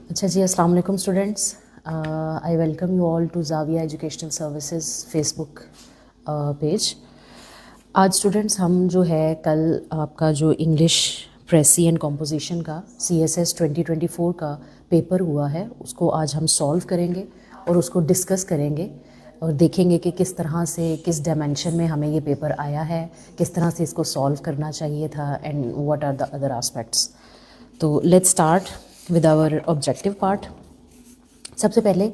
अच्छा जी, अस्सलाम वालेकुम students. I welcome you all to Zavia educational services Facebook page. आज स्टूडेंट्स हम जो है कल आपका जो इंग्लिश प्रेसी एंड कॉम्पोजिशन का CSS 2024 का पेपर हुआ है उसको आज हम सॉल्व करेंगे और उसको डिस्कस करेंगे और देखेंगे कि किस तरह से किस डायमेंशन में हमें ये पेपर आया है, किस तरह से इसको सॉल्व करना चाहिए था and what are the other aspects. तो let's start with our objective part. सबसे पहले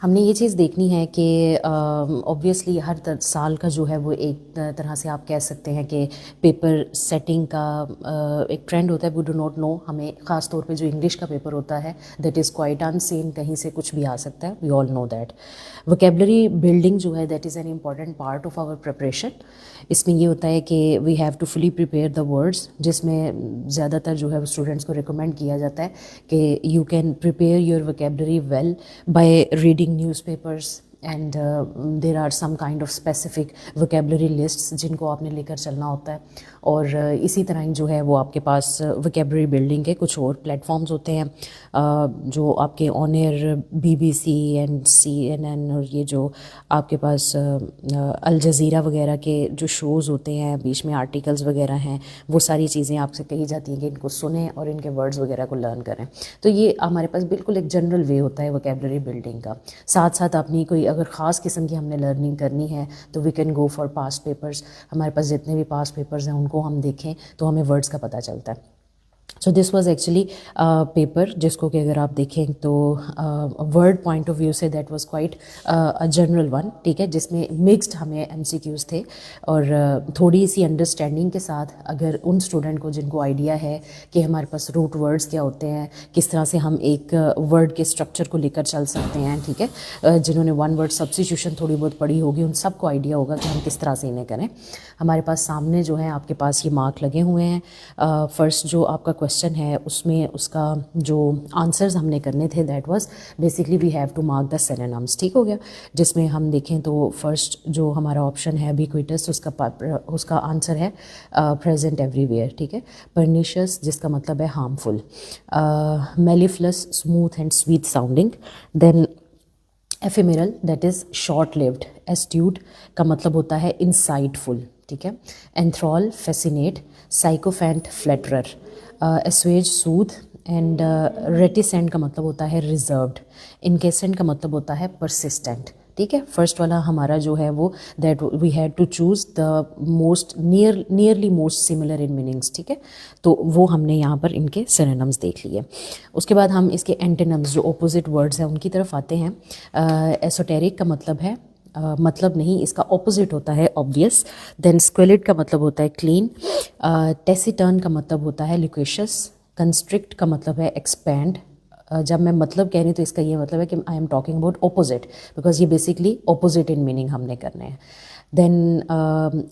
हमने ये चीज़ देखनी है कि ऑब्वियसली हर साल का जो है वो एक तरह से आप कह सकते हैं कि पेपर सेटिंग का एक ट्रेंड होता है। वी डू नॉट नो, हमें ख़ास तौर पे जो इंग्लिश का पेपर होता है दैट इज़ क्वाइट अनसीन, कहीं से कुछ भी आ सकता है, we all know that. Vocabulary building जो है that is an important part of our preparation. इसमें ये होता है कि we have to fully prepare the words, जिसमें ज़्यादातर जो है स्टूडेंट्स को रिकमेंड किया जाता है कि you can prepare your vocabulary well by reading newspapers and there are some kind of specific vocabulary lists जिनको आपने लेकर चलना होता है। और इसी तरह ही जो है वो आपके पास वोकेबलरी बिल्डिंग के कुछ और प्लेटफॉर्म्स होते हैं जो आपके on air BBC and CNN और ये जो आपके पास अल जज़ीरा वगैरह के जो शोज़ होते हैं, बीच में आर्टिकल्स वगैरह हैं, वो सारी चीज़ें आपसे कही जाती हैं कि इनको सुने और इनके वर्ड्स वगैरह को लर्न करें। तो ये हमारे पास बिल्कुल एक जनरल वे होता है वोकेबलरी बिल्डिंग का। साथ साथ अपनी कोई अगर ख़ास किस्म की हमने लर्निंग करनी है तो we can go for past papers. हमारे पास जितने भी पास्ट पेपर्स हैं उनको हम देखें तो हमें वर्ड्स का पता चलता है। So this was actually paper जिसको कि अगर आप देखें तो word point of view say that was quite a general one, ठीक है, जिसमें मिक्स्ड हमें MCQs थे और थोड़ी सी अंडरस्टैंडिंग के साथ अगर उन स्टूडेंट को जिनको आइडिया है कि हमारे पास रूट वर्ड्स क्या होते हैं, किस तरह से हम एक वर्ड के स्ट्रक्चर को लेकर चल सकते हैं, ठीक है, जिन्होंने वन वर्ड सब्स्टिट्यूशन थोड़ी बहुत पढ़ी होगी उन सबको आइडिया होगा कि हम किस तरह से इन्हें करें। हमारे पास सामने जो है आपके पास ये मार्क लगे हुए हैं। फर्स्ट जो आपका क्वेश्चन है उसमें उसका जो आंसर्स हमने करने थे that was basically we have to mark the synonyms, ठीक हो गया। जिसमें हम देखें तो फर्स्ट जो हमारा ऑप्शन है यूबिक्विटस, उसका आंसर है प्रेजेंट एवरीवेयर, ठीक है। परनिशियस जिसका मतलब है harmful, mellifluous smooth and sweet sounding, then ephemeral that is short lived, astute का मतलब होता है इंसाइटफुल, ठीक है। Enthral fascinate, sycophant flatterer, assuage soothe and reticent का मतलब होता है रिजर्व्ड, इनकेसेंट का मतलब होता है परसिस्टेंट, ठीक है। फर्स्ट वाला हमारा जो है वो that we had to choose the most nearly most similar in meanings, ठीक है। तो वो हमने यहाँ पर इनके सिनोनिम्स देख लिए। उसके बाद हम इसके एंटोनिम्स जो ऑपोजिट वर्ड्स हैं उनकी तरफ आते हैं। एसोटेरिक का मतलब है मतलब नहीं, इसका ऑपोजिट होता है ऑब्वियस। देन स्क्विलिड का मतलब होता है क्लीन, टेसिटर्न का मतलब होता है लिक्विशियस, कंस्ट्रिक्ट का मतलब है एक्सपैंड। जब मैं मतलब कह रही हूँ तो इसका ये मतलब है कि I am talking about opposite, because ये बेसिकली ऑपोजिट इन मीनिंग हमने करने हैं। देन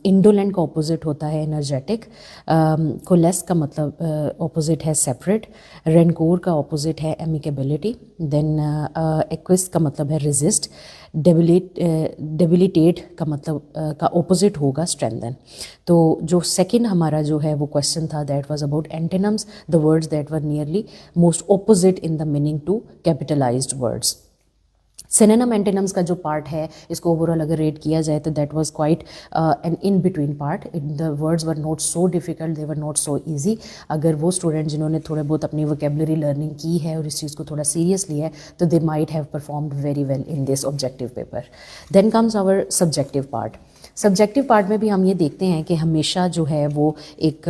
इंडोलेंट का ऑपोजिट होता है एनर्जेटिक, कोलेस का मतलब ऑपोजिट है सेपरेट, रेनकोर का ऑपोजिट है एमिकेबिलिटी, देन एक्विस का मतलब है रेजिस्ट, डेबिलिटेट का मतलब का ऑपोजिट होगा स्ट्रेंथन। तो जो सेकंड हमारा जो है वो क्वेश्चन था that was about antonyms, the words that were nearly most opposite in the meaning to capitalised words. Synonym antonyms का जो पार्ट है इसको ओवरऑल अगर रेट किया जाए तो that was quite an in between part. The words were not so difficult, they were not so easy. अगर वो स्टूडेंट जिन्होंने थोड़े बहुत अपनी वोकेबलरी लर्निंग की है और इस चीज़ को थोड़ा सीरियसली है तो they might have performed very well in this objective paper. Then comes our subjective part. Subjective part में भी हम ये देखते हैं कि हमेशा जो है वो एक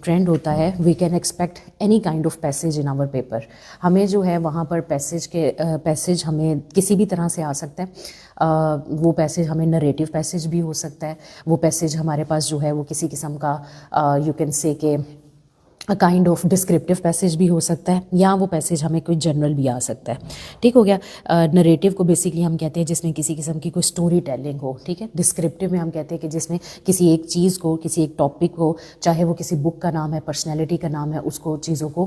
ट्रेंड होता है, we can expect any kind of passage in our paper. हमें जो है वहाँ पर पैसेज हमें किसी भी तरह से आ सकता है। वो पैसेज हमें नरेटिव पैसेज भी हो सकता है, वो पैसेज हमारे पास जो है वो किसी किस्म का यू कैन से के a kind of descriptive passage भी हो सकता है, या वो पैसेज हमें कोई जनरल भी आ सकता है, ठीक हो गया। नरेटिव को बेसिकली हम कहते हैं जिसमें किसी किस्म की कोई स्टोरी टेलिंग हो, ठीक है। डिस्क्रिप्टिव में हम कहते हैं कि जिसमें किसी एक चीज़ को, किसी एक टॉपिक को, चाहे वो किसी बुक का नाम है, पर्सनैलिटी का नाम है, उसको चीज़ों को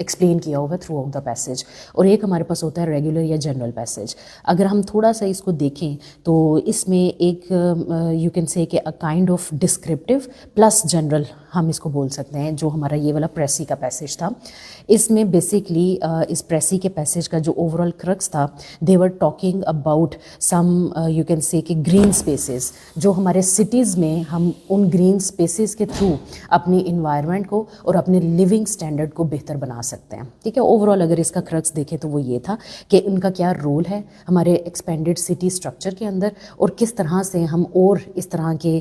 एक्सप्लेन किया होगा थ्रू आउट द पैसेज। और एक हमारे पास होता है रेगुलर या जनरल पैसेज। अगर हम थोड़ा सा इसको देखें तो इसमें एक यू कैन से कि a kind of descriptive plus general हम इसको बोल सकते हैं, जो हमारा ये वाला प्रेसी का पैसेज था। इसमें बेसिकली इस प्रेसी के पैसेज का जो ओवरऑल क्रक्स था, they were talking about some you can say कि ग्रीन स्पेसेस, जो हमारे सिटीज़ में हम उन ग्रीन स्पेसेस के थ्रू अपनी इन्वायरमेंट को और अपने लिविंग स्टैंडर्ड को बेहतर बना सकते हैं। ठीक है, ओवरऑल अगर इसका क्रक्स देखें तो वो ये था कि उनका क्या रोल है हमारे एक्सपेंडेड सिटी स्ट्रक्चर के अंदर, और किस तरह से हम और इस तरह के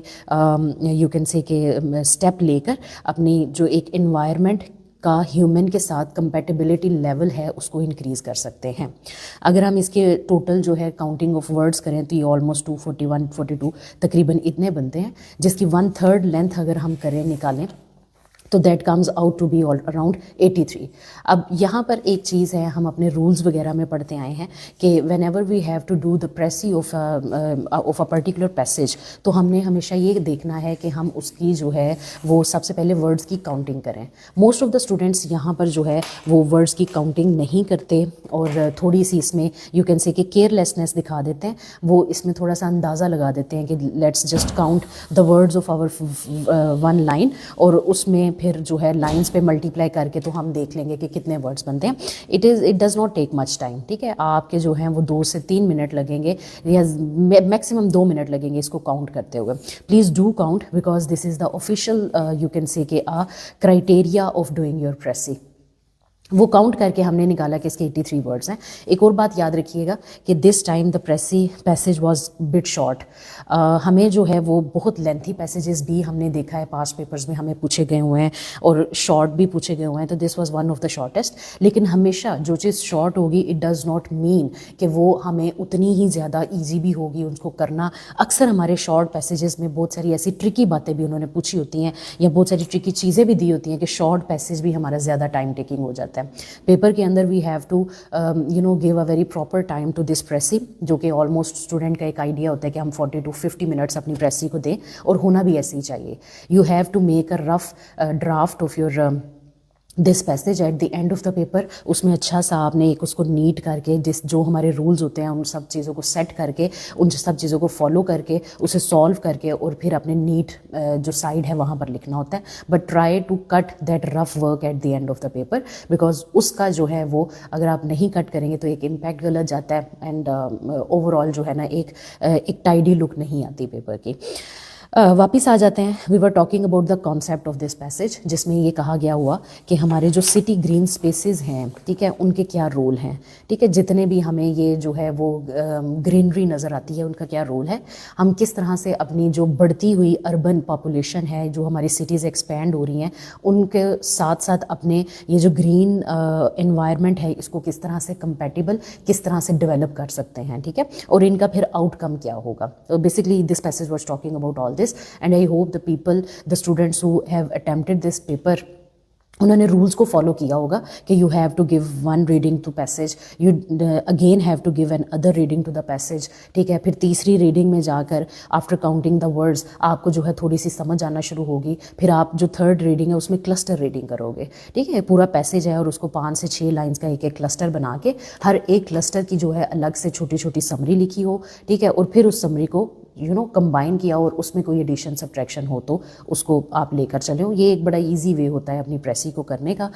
यू कैन से के स्टेप लेकर अपनी जो एक इन्वायरमेंट का ह्यूमन के साथ कंपैटिबिलिटी लेवल है उसको इंक्रीज़ कर सकते हैं। अगर हम इसके टोटल जो है काउंटिंग ऑफ वर्ड्स करें तो ये ऑलमोस्ट 241 42 तकरीबन इतने बनते हैं, जिसकी 1/3 लेंथ अगर हम करें निकालें तो that comes out to be around 83। अब यहाँ पर एक चीज़ है, हम अपने रूल्स वगैरह में पढ़ते आए हैं कि whenever we have to do the precis of a particular passage, तो हमने हमेशा ये देखना है कि हम उसकी जो है वो सबसे पहले वर्ड्स की काउंटिंग करें। मोस्ट ऑफ द स्टूडेंट्स यहाँ पर जो है वो वर्ड्स की काउंटिंग नहीं करते और थोड़ी सी इसमें यू कैन से कि केयरलेसनेस दिखा देते हैं। वो इसमें थोड़ा सा अंदाज़ा लगा देते हैं कि let's just count the words of hour one line, और उसमें फिर जो है लाइंस पे मल्टीप्लाई करके तो हम देख लेंगे कि कितने वर्ड्स बनते हैं। It does not take much time. ठीक है, आपके जो हैं वो 2 से 3 मिनट लगेंगे या मैक्सिमम 2 मिनट लगेंगे इसको काउंट करते हुए। Please do count because this is the official you can say कि a criteria of doing your precis. वो काउंट करके हमने निकाला कि इसके 83 वर्ड्स हैं। एक और बात याद रखिएगा कि this time the precis passage was bit short. हमें जो है वो बहुत लेंथी पैसेजेस भी हमने देखा है, पास्ट पेपर्स में हमें पूछे गए हुए हैं और शॉर्ट भी पूछे गए हुए हैं, तो this was one of the shortest. लेकिन हमेशा जो चीज़ शॉर्ट होगी इट डज़ नॉट मीन कि वो हमें उतनी ही ज़्यादा ईजी भी होगी उसको करना। अक्सर हमारे शॉर्ट पैसेजेस में बहुत सारी ऐसी ट्रिकी बातें भी उन्होंने पूछी होती हैं या बहुत सारी ट्रिकी चीज़ें भी दी होती हैं कि शॉर्ट पैसेज भी हमारा ज़्यादा टाइम टेकिंग हो जाता है। पेपर के अंदर we have to give a very proper time to this precis, जो कि ऑलमोस्ट स्टूडेंट का एक आइडिया होता है कि हम 40 to 50 मिनट्स अपनी प्रेसी को दें, और होना भी ऐसे ही चाहिए। You have to make a rough draft of your this passage at the end of the paper. उसमें अच्छा सा आपने एक उसको नीट करके जो हमारे रूल्स होते हैं उन सब चीज़ों को सेट करके, उन सब चीज़ों को फॉलो करके, उसे सॉल्व करके और फिर अपने नीट जो साइड है वहाँ पर लिखना होता है। But try to cut that rough work at the end of the paper, because उसका जो है वो अगर आप नहीं कट करेंगे तो एक इम्पैक्ट गलत जाता है एंड ओवरऑल जो है ना एक टाइडी लुक नहीं आती पेपर की। वापिस आ जाते हैं। We were talking about the concept of this passage, जिसमें ये कहा गया हुआ कि हमारे जो सिटी ग्रीन स्पेसेस हैं, ठीक है, उनके क्या रोल हैं। ठीक है, जितने भी हमें ये जो है वो ग्रीनरी नज़र आती है उनका क्या रोल है। हम किस तरह से अपनी जो बढ़ती हुई अर्बन पॉपुलेशन है, जो हमारी सिटीज़ एक्सपैंड हो रही हैं, उनके साथ साथ अपने ये जो ग्रीन इन्वायरमेंट है इसको किस तरह से कंपैटिबल, किस तरह से डेवलप कर सकते हैं। ठीक है, और इनका फिर आउटकम क्या होगा। तो basically this passage was talking about all this, and I hope the students who have attempted this paper, उन्होंने रूल्स को फॉलो किया होगा कि you have to give one reading to passage, you again have to give another reading to the passage. ठीक है, फिर तीसरी reading में जाकर आफ्टर काउंटिंग द वर्ड्स आपको जो है थोड़ी सी समझ आना शुरू होगी। फिर आप जो थर्ड रीडिंग है उसमें क्लस्टर रीडिंग करोगे। ठीक है, पूरा पैसेज है और उसको 5 से 6 लाइन्स का एक एक क्लस्टर बना के हर एक क्लस्टर की जो है अलग से छोटी छोटी समरी लिखी हो। ठीक है, और फिर उस समरी को कंबाइन किया और उसमें कोई एडिशन सब्ट्रैक्शन हो तो उसको आप लेकर चले हो। ये एक बड़ा इजी वे होता है अपनी प्रेसी को करने का।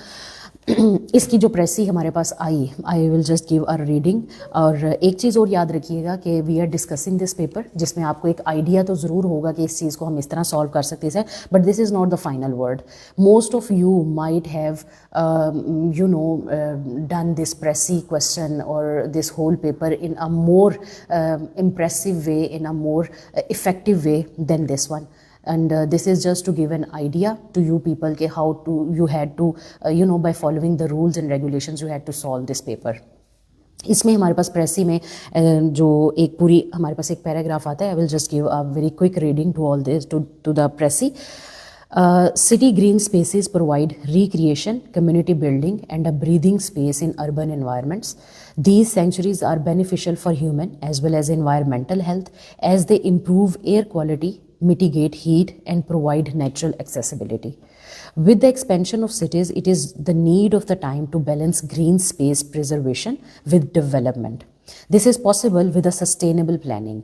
इसकी जो प्रेसी हमारे पास आई will just give a reading. और एक चीज़ और याद रखिएगा कि we are discussing this paper, जिसमें आपको एक आइडिया तो ज़रूर होगा कि इस चीज़ को हम इस तरह सॉल्व कर सकते हैं, but this is not the final word. Most of you might have done this Pressy question or this whole paper in a more impressive way, in a more effective way than this one. And this is just to give an idea to you people कि how to you had to by following the rules and regulations you had to solve this paper. इसमें हमारे पास प्रेसी में जो एक पूरी हमारे पास एक paragraph आता है। I will just give a very quick reading to all this to the precis. City green spaces provide recreation, community building, and a breathing space in urban environments. These sanctuaries are beneficial for human as well as environmental health, as they improve air quality, mitigate heat, and provide natural accessibility. With the expansion of cities, it is the need of the time to balance green space preservation with development. This is possible with a sustainable planning.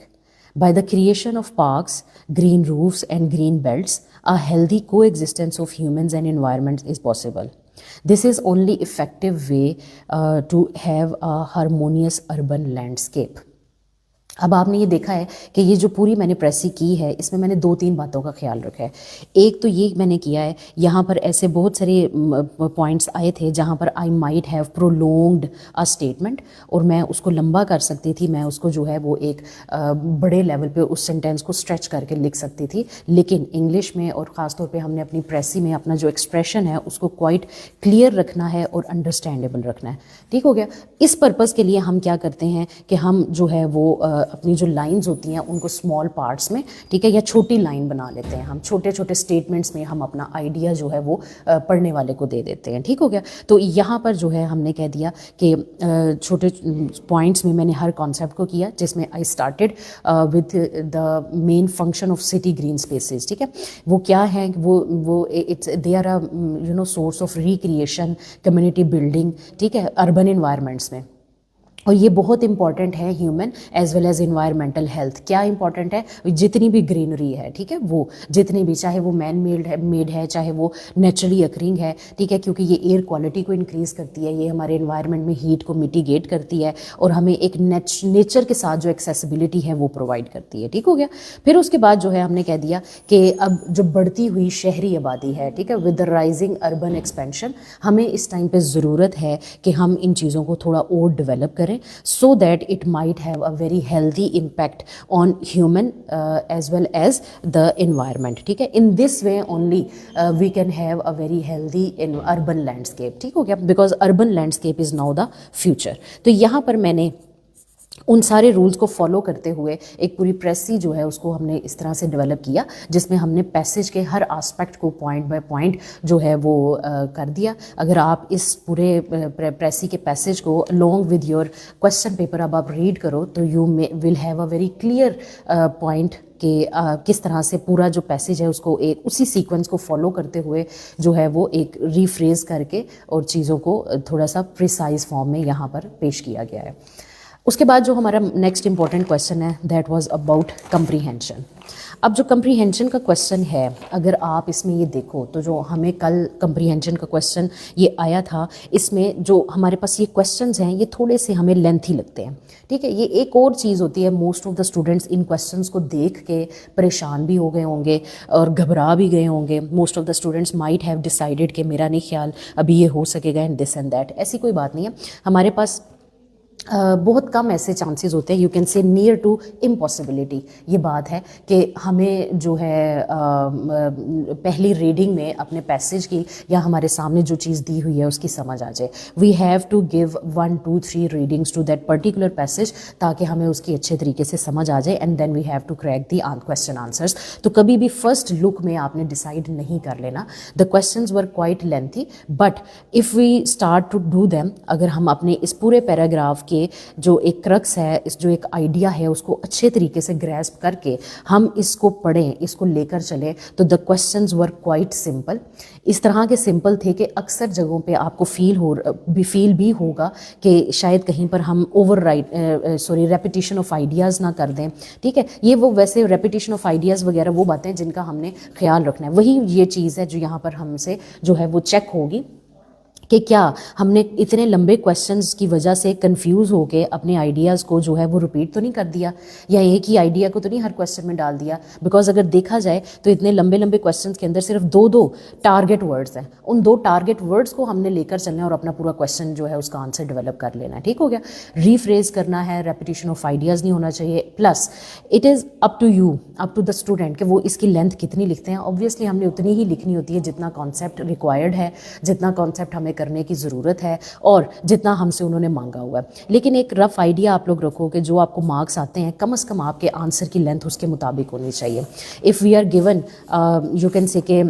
By the creation of parks, green roofs and green belts, a healthy coexistence of humans and environment is possible. This is only effective way to have a harmonious urban landscape. अब आपने ये देखा है कि ये जो पूरी मैंने प्रेसी की है इसमें मैंने 2-3 बातों का ख्याल रखा है। एक तो ये मैंने किया है, यहाँ पर ऐसे बहुत सारे पॉइंट्स आए थे जहाँ पर I might have prolonged a statement, और मैं उसको लंबा कर सकती थी, मैं उसको जो है वो एक बड़े लेवल पे उस सेंटेंस को स्ट्रेच करके लिख सकती थी। लेकिन इंग्लिश में और ख़ास तौर पे हमने अपनी प्रेसी में अपना जो एक्सप्रेशन है उसको क्वाइट क्लियर रखना है और अंडरस्टैंडेबल रखना है। ठीक हो गया। इस पर्पज़ के लिए हम क्या करते हैं कि हम जो है वो अपनी जो लाइंस होती हैं उनको स्मॉल पार्ट्स में, ठीक है, या छोटी लाइन बना लेते हैं। हम छोटे छोटे स्टेटमेंट्स में हम अपना आइडिया जो है वो पढ़ने वाले को दे देते हैं। ठीक हो गया। तो यहाँ पर जो है हमने कह दिया कि छोटे पॉइंट्स में मैंने हर कॉन्सेप्ट को किया, जिसमें I started with the main function of city green spaces. ठीक है, वो क्या है, वो it's they are a source of recreation, community building, ठीक है, अर्बन इन्वायरमेंट्स में। और ये बहुत इंपॉर्टेंट है human as well as environmental health. क्या इंपॉर्टेंट है, जितनी भी ग्रीनरी है, ठीक है, वो जितनी भी, चाहे वो मैन मेड है चाहे वो नेचुरली अकरिंग है, ठीक है, क्योंकि ये एयर क्वालिटी को इंक्रीज़ करती है, ये हमारे इन्वायरमेंट में हीट को मिटिगेट करती है और हमें एक नेचर के साथ जो एक्सेसिबिलिटी है वो प्रोवाइड करती है। ठीक हो गया। फिर उसके बाद जो है हमने कह दिया कि अब जो बढ़ती हुई शहरी आबादी है, ठीक है, with the rising urban expansion, हमें इस टाइम पे ज़रूरत है कि हम इन चीज़ों को थोड़ा और डेवलप करें, so that it might have a very healthy impact on human as well as the environment. ठीक है, in this way only we can have a very healthy in urban landscape. ठीक हो गया, because urban landscape is now the future. तो यहाँ पर मैंने उन सारे रूल्स को फॉलो करते हुए एक पूरी प्रेसी जो है उसको हमने इस तरह से डेवलप किया, जिसमें हमने पैसेज के हर एस्पेक्ट को पॉइंट बाय पॉइंट जो है वो कर दिया। अगर आप इस पूरे प्रेसी के पैसेज को along with your question paper अब आप रीड करो तो you will have a very clear point कि किस तरह से पूरा जो पैसेज है उसको एक उसी सीक्वेंस को फॉलो करते हुए जो है वो एक रीफ्रेज करके और चीज़ों को थोड़ा सा प्रिसाइज फॉर्म में यहाँ पर पेश किया गया है। उसके बाद जो हमारा नेक्स्ट इंपॉर्टेंट क्वेश्चन है दैट वाज अबाउट कंप्रीहेंशन। अब जो कंप्रीहेंशन का क्वेश्चन है, अगर आप इसमें ये देखो तो जो हमें कल कंप्रीहेंशन का क्वेश्चन ये आया था, इसमें जो हमारे पास ये क्वेश्चंस हैं ये थोड़े से हमें लेंथी लगते हैं। ठीक है, ये एक और चीज़ होती है, most of the students in questions को देख के परेशान भी हो गए होंगे और घबरा भी गए होंगे। Most of the students might have decided कि मेरा नहीं ख्याल अभी ये हो सकेगा एंड दिस एंड दैट। ऐसी कोई बात नहीं है, हमारे पास बहुत कम ऐसे चांसेस होते हैं, you can say near to impossibility. ये बात है कि हमें जो है पहली रीडिंग में अपने पैसेज की या हमारे सामने जो चीज़ दी हुई है उसकी समझ आ जाए। We have to give 1, 2, 3 readings to that particular passage ताकि हमें उसकी अच्छे तरीके से समझ आ जाए and then we have to crack the question answers. तो कभी भी फर्स्ट लुक में आपने डिसाइड नहीं कर लेना। The questions were quite lengthy but if we start to do them, अगर हम अपने इस पूरे पैराग्राफ के जो एक क्रक्स है, इस जो एक आइडिया है उसको अच्छे तरीके से ग्रैस्प करके हम इसको पढ़ें, इसको लेकर चलें, तो the questions were quite simple. इस तरह के सिंपल थे कि अक्सर जगहों पे आपको फील भी होगा कि शायद कहीं पर हम रेपिटेशन ऑफ आइडियाज़ ना कर दें। ठीक है, ये वो वैसे रेपिटेशन ऑफ आइडियाज़ वगैरह वो बातें जिनका हमने ख्याल रखना है, वही ये चीज़ है जो यहाँ पर हमसे जो है वो चेक होगी कि क्या हमने इतने लंबे क्वेश्चंस की वजह से कंफ्यूज होके अपने आइडियाज़ को जो है वो रिपीट तो नहीं कर दिया, या एक ही आइडिया को तो नहीं हर क्वेश्चन में डाल दिया। बिकॉज अगर देखा जाए तो इतने लंबे लंबे क्वेश्चंस के अंदर सिर्फ 2 टारगेट वर्ड्स हैं, उन 2 टारगेट वर्ड्स को हमने लेकर चलना है और अपना पूरा क्वेश्चन जो है उसका आंसर डेवलप कर लेना है। ठीक हो गया, रीफ्रेज करना है, रेपिटेशन ऑफ आइडियाज़ नहीं होना चाहिए। Plus it is up to you, up to the student कि वो इसकी लेंथ कितनी लिखते हैं। ऑब्वियसली हमने उतनी ही लिखनी होती है जितना कॉन्सेप्ट रिक्वायर्ड है, जितना कॉन्सेप्ट हमें करने की ज़रूरत है और जितना हमसे उन्होंने मांगा हुआ है। लेकिन एक रफ आइडिया आप लोग रखो कि जो आपको मार्क्स आते हैं कम से कम आपके आंसर की लेंथ उसके मुताबिक होनी चाहिए। If we are given you can say के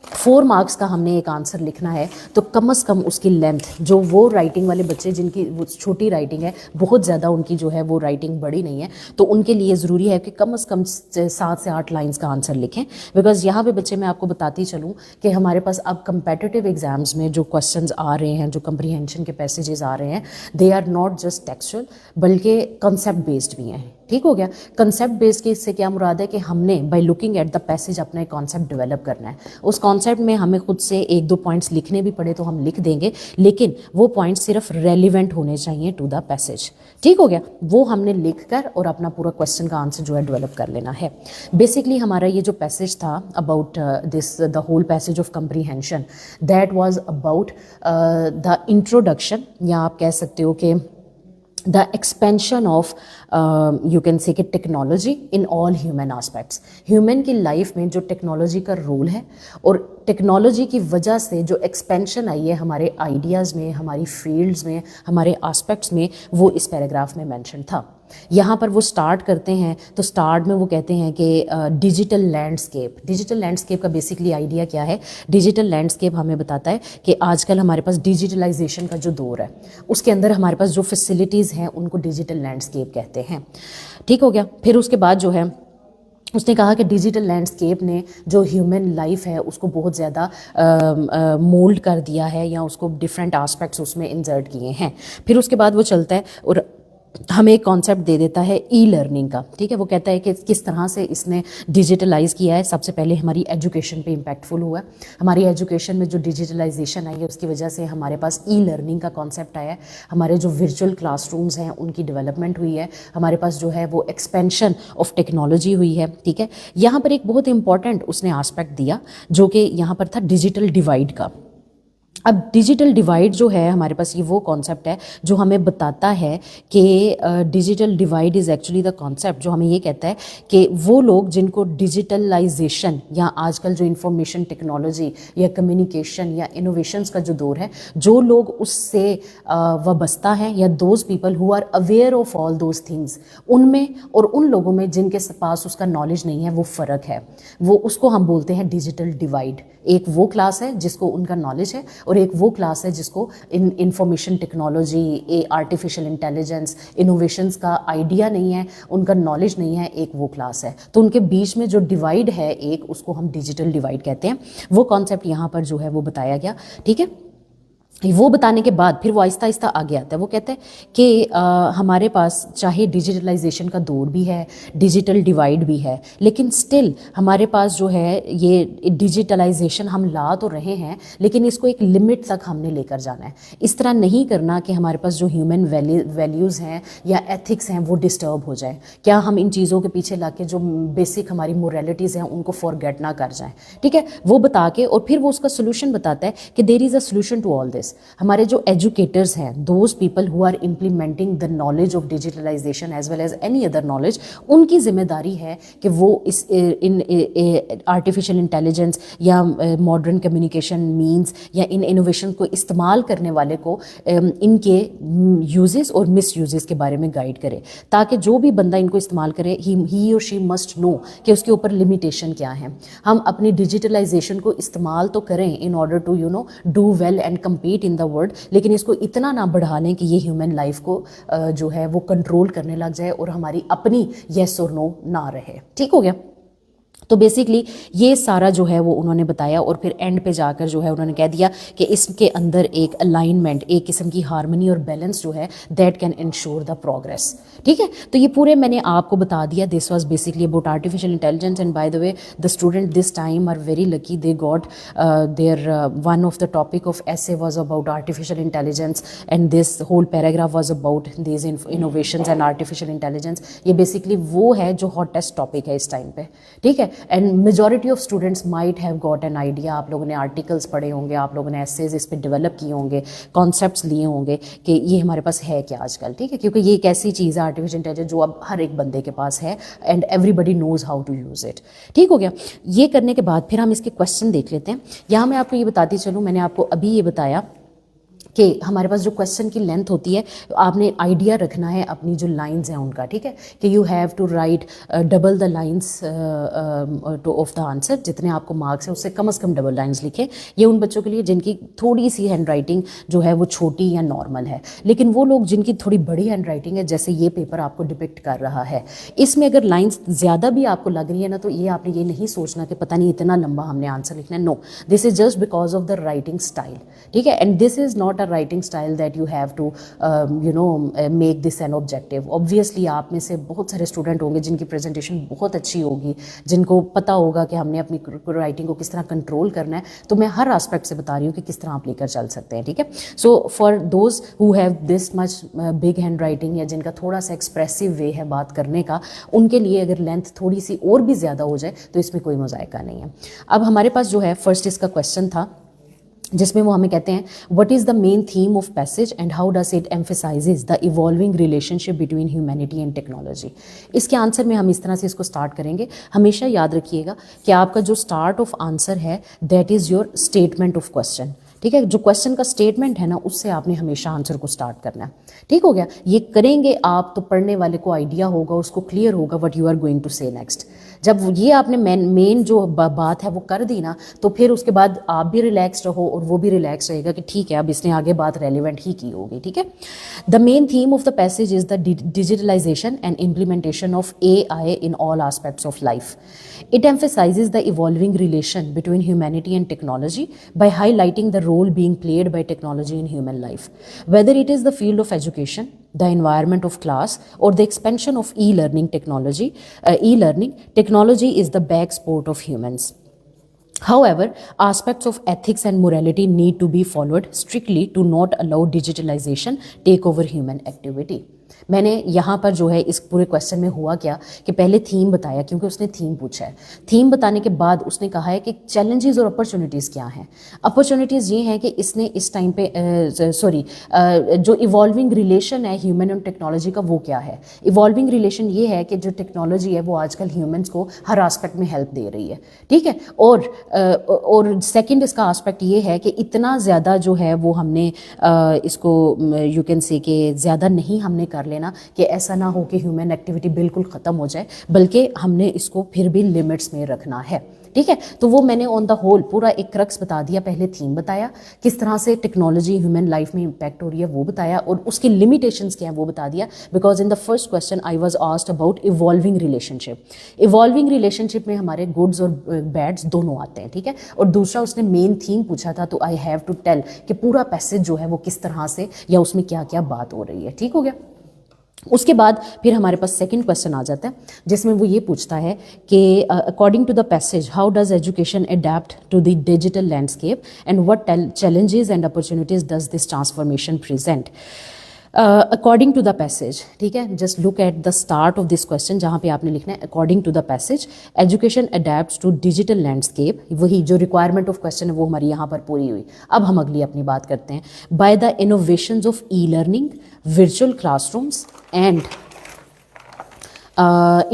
4 मार्क्स का हमने एक आंसर लिखना है तो कम से कम उसकी लेंथ, जो वो राइटिंग वाले बच्चे जिनकी वो छोटी राइटिंग है, बहुत ज़्यादा उनकी जो है वो राइटिंग बड़ी नहीं है, तो उनके लिए ज़रूरी है कि कम से कम 7 से 8 लाइंस का आंसर लिखें। बिकॉज यहाँ पे बच्चे, मैं आपको बताती चलूँ कि हमारे पास अब कंपेटिटिव एग्जाम्स में जो क्वेश्चंस आ रहे हैं, जो कंप्रीहेंशन के पैसेजेस आ रहे हैं, they are not just textual बल्कि कॉन्सेप्ट बेस्ड भी हैं। ठीक हो गया। कंसेप्ट बेस्ड के इससे क्या मुराद है कि हमने by looking at the passage अपना एक कॉन्सेप्ट डेवलप करना है। उस कॉन्सेप्ट में हमें खुद से एक दो पॉइंट्स लिखने भी पड़े तो हम लिख देंगे, लेकिन वो पॉइंट्स सिर्फ रेलिवेंट होने चाहिए टू द पैसेज। ठीक हो गया। वो हमने लिख कर और अपना पूरा क्वेश्चन का आंसर जो है डेवलप कर लेना है। बेसिकली हमारा ये जो पैसेज था about this the whole passage of comprehension, that was about the introduction, या आप कह सकते हो कि the expansion of you can say कि technology in all human aspects. Human की लाइफ में जो टेक्नोलॉजी का रोल है और टेक्नोलॉजी की वजह से जो एक्सपेंशन आई है हमारे आइडियाज़ में, हमारी फील्ड्स में, हमारे आस्पेक्ट्स में, वो इस पैराग्राफ में मेंशन था। यहाँ पर वो स्टार्ट करते हैं तो स्टार्ट में वो कहते हैं कि डिजिटल लैंडस्केप। डिजिटल लैंडस्केप का बेसिकली आइडिया क्या है? डिजिटल लैंडस्केप हमें बताता है कि आजकल हमारे पास डिजिटलाइजेशन का जो दौर है उसके अंदर हमारे पास जो फैसिलिटीज़ हैं उनको डिजिटल लैंडस्केप कहते हैं। ठीक हो गया। फिर उसके बाद जो है उसने कहा कि डिजिटल लैंडस्केप ने जो ह्यूमन लाइफ है उसको बहुत ज़्यादा मोल्ड कर दिया है, या उसको डिफरेंट आस्पेक्ट्स उसमें इंसर्ट किए हैं। फिर उसके बाद वो चलता है और हमें एक कॉन्सेप्ट दे देता है ई लर्निंग का। ठीक है। वो कहता है कि किस तरह से इसने डिजिटलाइज किया है। सबसे पहले हमारी एजुकेशन पे इम्पैक्टफुल हुआ है। हमारी एजुकेशन में जो डिजिटलाइजेशन आई है उसकी वजह से हमारे पास ई लर्निंग का कॉन्सेप्ट आया है। हमारे जो वर्चुअल क्लासरूम्स हैं उनकी डेवलपमेंट हुई है। हमारे पास जो है वो एक्सपेंशन ऑफ टेक्नोलॉजी हुई है। ठीक है। यहाँ पर एक बहुत इंपॉर्टेंट उसने आस्पेक्ट दिया जो कि यहाँ पर था डिजिटल डिवाइड का। अब डिजिटल डिवाइड जो है हमारे पास ये वो कॉन्सेप्ट है जो हमें बताता है कि digital divide is actually the concept जो हमें ये कहता है कि वो लोग जिनको डिजिटलाइजेशन या आजकल जो इंफॉर्मेशन टेक्नोलॉजी या कम्युनिकेशन या इनोवेशंस का जो दौर है, जो लोग उससे वाबस्ता हैं या those people who are aware of all those things, उनमें और उन लोगों में जिनके पास उसका नॉलेज नहीं है वो फ़र्क है। वो उसको हम बोलते हैं डिजिटल डिवाइड। एक वो क्लास है जिसको उनका नॉलेज है और एक वो क्लास है जिसको information technology, artificial intelligence, innovations का आइडिया नहीं है, उनका नॉलेज नहीं है, एक वो क्लास है। तो उनके बीच में जो डिवाइड है एक, उसको हम डिजिटल डिवाइड कहते हैं। वो कॉन्सेप्ट यहाँ पर जो है वो बताया गया। ठीक है। वो बताने के बाद फिर वो आहिस्ता आहिस्ता आगे आता है। वो कहता है कि हमारे पास चाहे डिजिटलाइजेशन का दौर भी है, डिजिटल डिवाइड भी है, लेकिन स्टिल हमारे पास जो है ये डिजिटलाइजेशन हम ला तो रहे हैं लेकिन इसको एक लिमिट तक हमने लेकर जाना है। इस तरह नहीं करना कि हमारे पास जो ह्यूमन वैल्यूज़ हैं या एथिक्स हैं वो डिस्टर्ब हो जाए। क्या हम इन चीज़ों के पीछे ला के जो बेसिक हमारी मोरालिटीज़ हैं उनको फॉरगेट ना कर जाएँ। ठीक है। वो बता के और फिर वो उसका सोल्यूशन बताता है कि there is a solution to all this. हमारे जो एजुकेटर्स हैं, those people who are implementing the knowledge of digitalization as well as any other knowledge, उनकी जिम्मेदारी है कि वो इस इन आर्टिफिशियल इंटेलिजेंस या मॉडर्न कम्युनिकेशन मीन्स या इन इनोवेशन को इस्तेमाल करने वाले को इनके यूजेस और मिस यूजेस के बारे में गाइड करे, ताकि जो भी बंदा इनको इस्तेमाल करे ही और शी मस्ट नो कि उसके ऊपर लिमिटेशन क्या है। हम अपनी डिजिटलाइजेशन को इस्तेमाल तो करें in order to do well and compete in the world, लेकिन इसको इतना ना बढ़ा लें कि ये ह्यूमन लाइफ को जो है वो कंट्रोल करने लग जाए और हमारी अपनी येस और नो ना रहे। ठीक हो गया। तो बेसिकली ये सारा जो है वो उन्होंने बताया और फिर एंड पे जाकर जो है उन्होंने कह दिया कि इसके अंदर एक अलाइनमेंट, एक किस्म की हार्मनी और बैलेंस जो है that can ensure the progress. ठीक है। तो ये पूरे मैंने आपको बता दिया। This was basically about artificial intelligence and by the way the student this time are very lucky, they got their one of the topic of essay was about artificial intelligence and this whole paragraph was about these innovations and artificial intelligence। ये basically वो है जो hottest topic है इस time पे। ठीक है। And majority of students might have got an idea. आप लोगों ने आर्टिकल्स पढ़े होंगे, आप लोगों ने एसेज इस पर डेवलप किए होंगे, कॉन्सेप्ट्स लिए होंगे कि ये हमारे पास है क्या आजकल। ठीक है। क्योंकि ये एक ऐसी चीज़ है आर्टिफिशियल इंटेलिजेंस जो अब हर एक बंदे के पास है and everybody knows how to use it. ठीक हो गया। ये करने के बाद फिर हम इसके क्वेश्चन देख लेते हैं। यहाँ मैं आपको ये बताती चलूँ, मैंने आपको अभी ये बताया कि हमारे पास जो क्वेश्चन की लेंथ होती है आपने आइडिया रखना है अपनी जो लाइंस हैं उनका। ठीक है। कि you have to write double the lines to of the answer. जितने आपको मार्क्स हैं उससे कम से कम डबल लाइंस लिखें। ये उन बच्चों के लिए जिनकी थोड़ी सी हैंड राइटिंग जो है वो छोटी या नॉर्मल है, लेकिन वो लोग जिनकी थोड़ी बड़ी हैंड राइटिंग है, जैसे ये पेपर आपको डिपिक्ट कर रहा है, इसमें अगर लाइंस ज़्यादा भी आपको लग रही है ना, तो ये आपने ये नहीं सोचना कि पता नहीं इतना लंबा हमने आंसर लिखना है। No, this is just because of the writing style. ठीक है। And this is not not a writing style that you have to make this an objective. Obviously आप में से बहुत सारे स्टूडेंट होंगे जिनकी प्रेजेंटेशन बहुत अच्छी होगी, जिनको पता होगा कि हमने अपनी राइटिंग को किस तरह कंट्रोल करना है। तो मैं हर एस्पेक्ट से बता रही हूँ कि किस तरह आप लेकर चल सकते हैं, ठीक है। So for those who have this much big hand writing, या जिनका थोड़ा सा एक्सप्रेसिव वे है बात करने का, उनके लिए अगर लेंथ थोड़ी सी और भी ज़्यादा हो जाए तो इसमें कोई मज़ायका नहीं है। अब हमारे पास जो है फर्स्ट इसका क्वेश्चन था, जिसमें वो हमें कहते हैं what is the main theme of passage and how does it emphasises the evolving relationship between humanity and technology. इसके आंसर में हम इस तरह से इसको स्टार्ट करेंगे। हमेशा याद रखिएगा कि आपका जो स्टार्ट ऑफ आंसर है that is your statement of question, ठीक है। जो क्वेश्चन का स्टेटमेंट है ना, उससे आपने हमेशा आंसर को स्टार्ट करना है, ठीक हो गया। ये करेंगे आप तो पढ़ने वाले को आइडिया होगा, उसको क्लियर होगा what you are going to say next. जब ये आपने मेन जो बात है वो कर दी ना, तो फिर उसके बाद आप भी रिलैक्स रहो और वो भी रिलैक्स रहेगा कि ठीक है अब इसने आगे बात रेलिवेंट ही की होगी, ठीक है। The main theme of the passage is the digitalisation and implementation of AI in all aspects of life. It emphasizes the evolving relation between humanity and technology by highlighting the role being played by technology in human life. Whether it is the field of education, the environment of class, or the expansion of e-learning technology is the backsport of humans. However, aspects of ethics and morality need to be followed strictly to not allow digitalization take over human activity. मैंने यहाँ पर जो है इस पूरे question में हुआ क्या कि पहले थीम बताया, क्योंकि उसने थीम पूछा है। थीम बताने के बाद उसने कहा है कि चैलेंजेस और अपॉर्चुनिटीज़ क्या हैं। अपॉर्चुनिटीज़ ये हैं कि इसने इस टाइम पे जो इवॉल्विंग रिलेशन है ह्यूमन और टेक्नोलॉजी का, वो क्या है। इवॉल्विंग रिलेशन ये है कि जो टेक्नोलॉजी है वो आजकल ह्यूमन्स को हर आस्पेक्ट में हेल्प दे रही है, ठीक है। और सेकेंड इसका आस्पेक्ट ये है कि इतना ज़्यादा जो है वो हमने इसको यू कैन से कि ज़्यादा नहीं हमने कर लेना कि ऐसा ना हो कि ह्यूमन एक्टिविटी बिल्कुल ख़त्म हो जाए, बल्कि हमने इसको फिर भी लिमिट्स में रखना है, ठीक है। तो वो मैंने ऑन द होल पूरा एक क्रक्स बता दिया। पहले थीम बताया, किस तरह से टेक्नोलॉजी ह्यूमन लाइफ में इम्पैक्ट हो रही है वो बताया, और उसकी लिमिटेशंस क्या हैं वो बता दिया। Because in the first question I was asked about evolving relationship. Evolving relationship में हमारे गुड्स और बैड्स दोनों आते हैं, ठीक है। और दूसरा उसने मेन थीम पूछा था, तो आई हैव टू टेल कि पूरा पैसेज जो है वो किस तरह से या उसमें क्या क्या बात हो रही है, ठीक हो गया। उसके बाद फिर हमारे पास सेकंड क्वेश्चन आ जाता है, जिसमें वो ये पूछता है कि according to the passage how does education adapt to the digital landscape and what challenges and opportunities does this transformation present. According to the passage, ठीक है। Just look at the start of this question, जहाँ पे आपने लिखना है according to the passage education adapts to digital landscape. वही जो requirement of question है वो हमारी यहाँ पर पूरी हुई। अब हम अगली अपनी बात करते हैं। By the innovations of e-learning, virtual classrooms and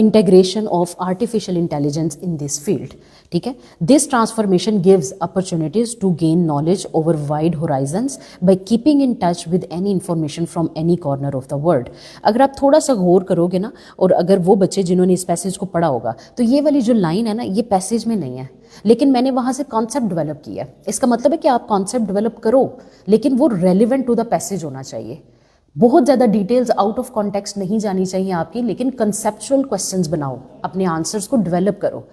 integration of artificial intelligence in this field, ठीक है। This transformation gives opportunities to gain knowledge over wide horizons by keeping in touch with any information from any corner of the world. अगर आप थोड़ा सा गौर करोगे ना, और अगर वो बच्चे जिन्होंने इस पैसेज को पढ़ा होगा, तो ये वाली जो लाइन है ना, ये पैसेज में नहीं है, लेकिन मैंने वहाँ से कॉन्सेप्ट डेवलप किया। इसका मतलब है कि आप कॉन्सेप्ट डेवलप करो, लेकिन वो रेलिवेंट टू द पैसेज होना चाहिए। बहुत ज़्यादा डिटेल्स आउट ऑफ कॉन्टेक्स्ट नहीं जानी चाहिए आपकी, लेकिन कंसेप्चुअल क्वेश्चंस बनाओ, अपने आंसर्स को डेवलप करो।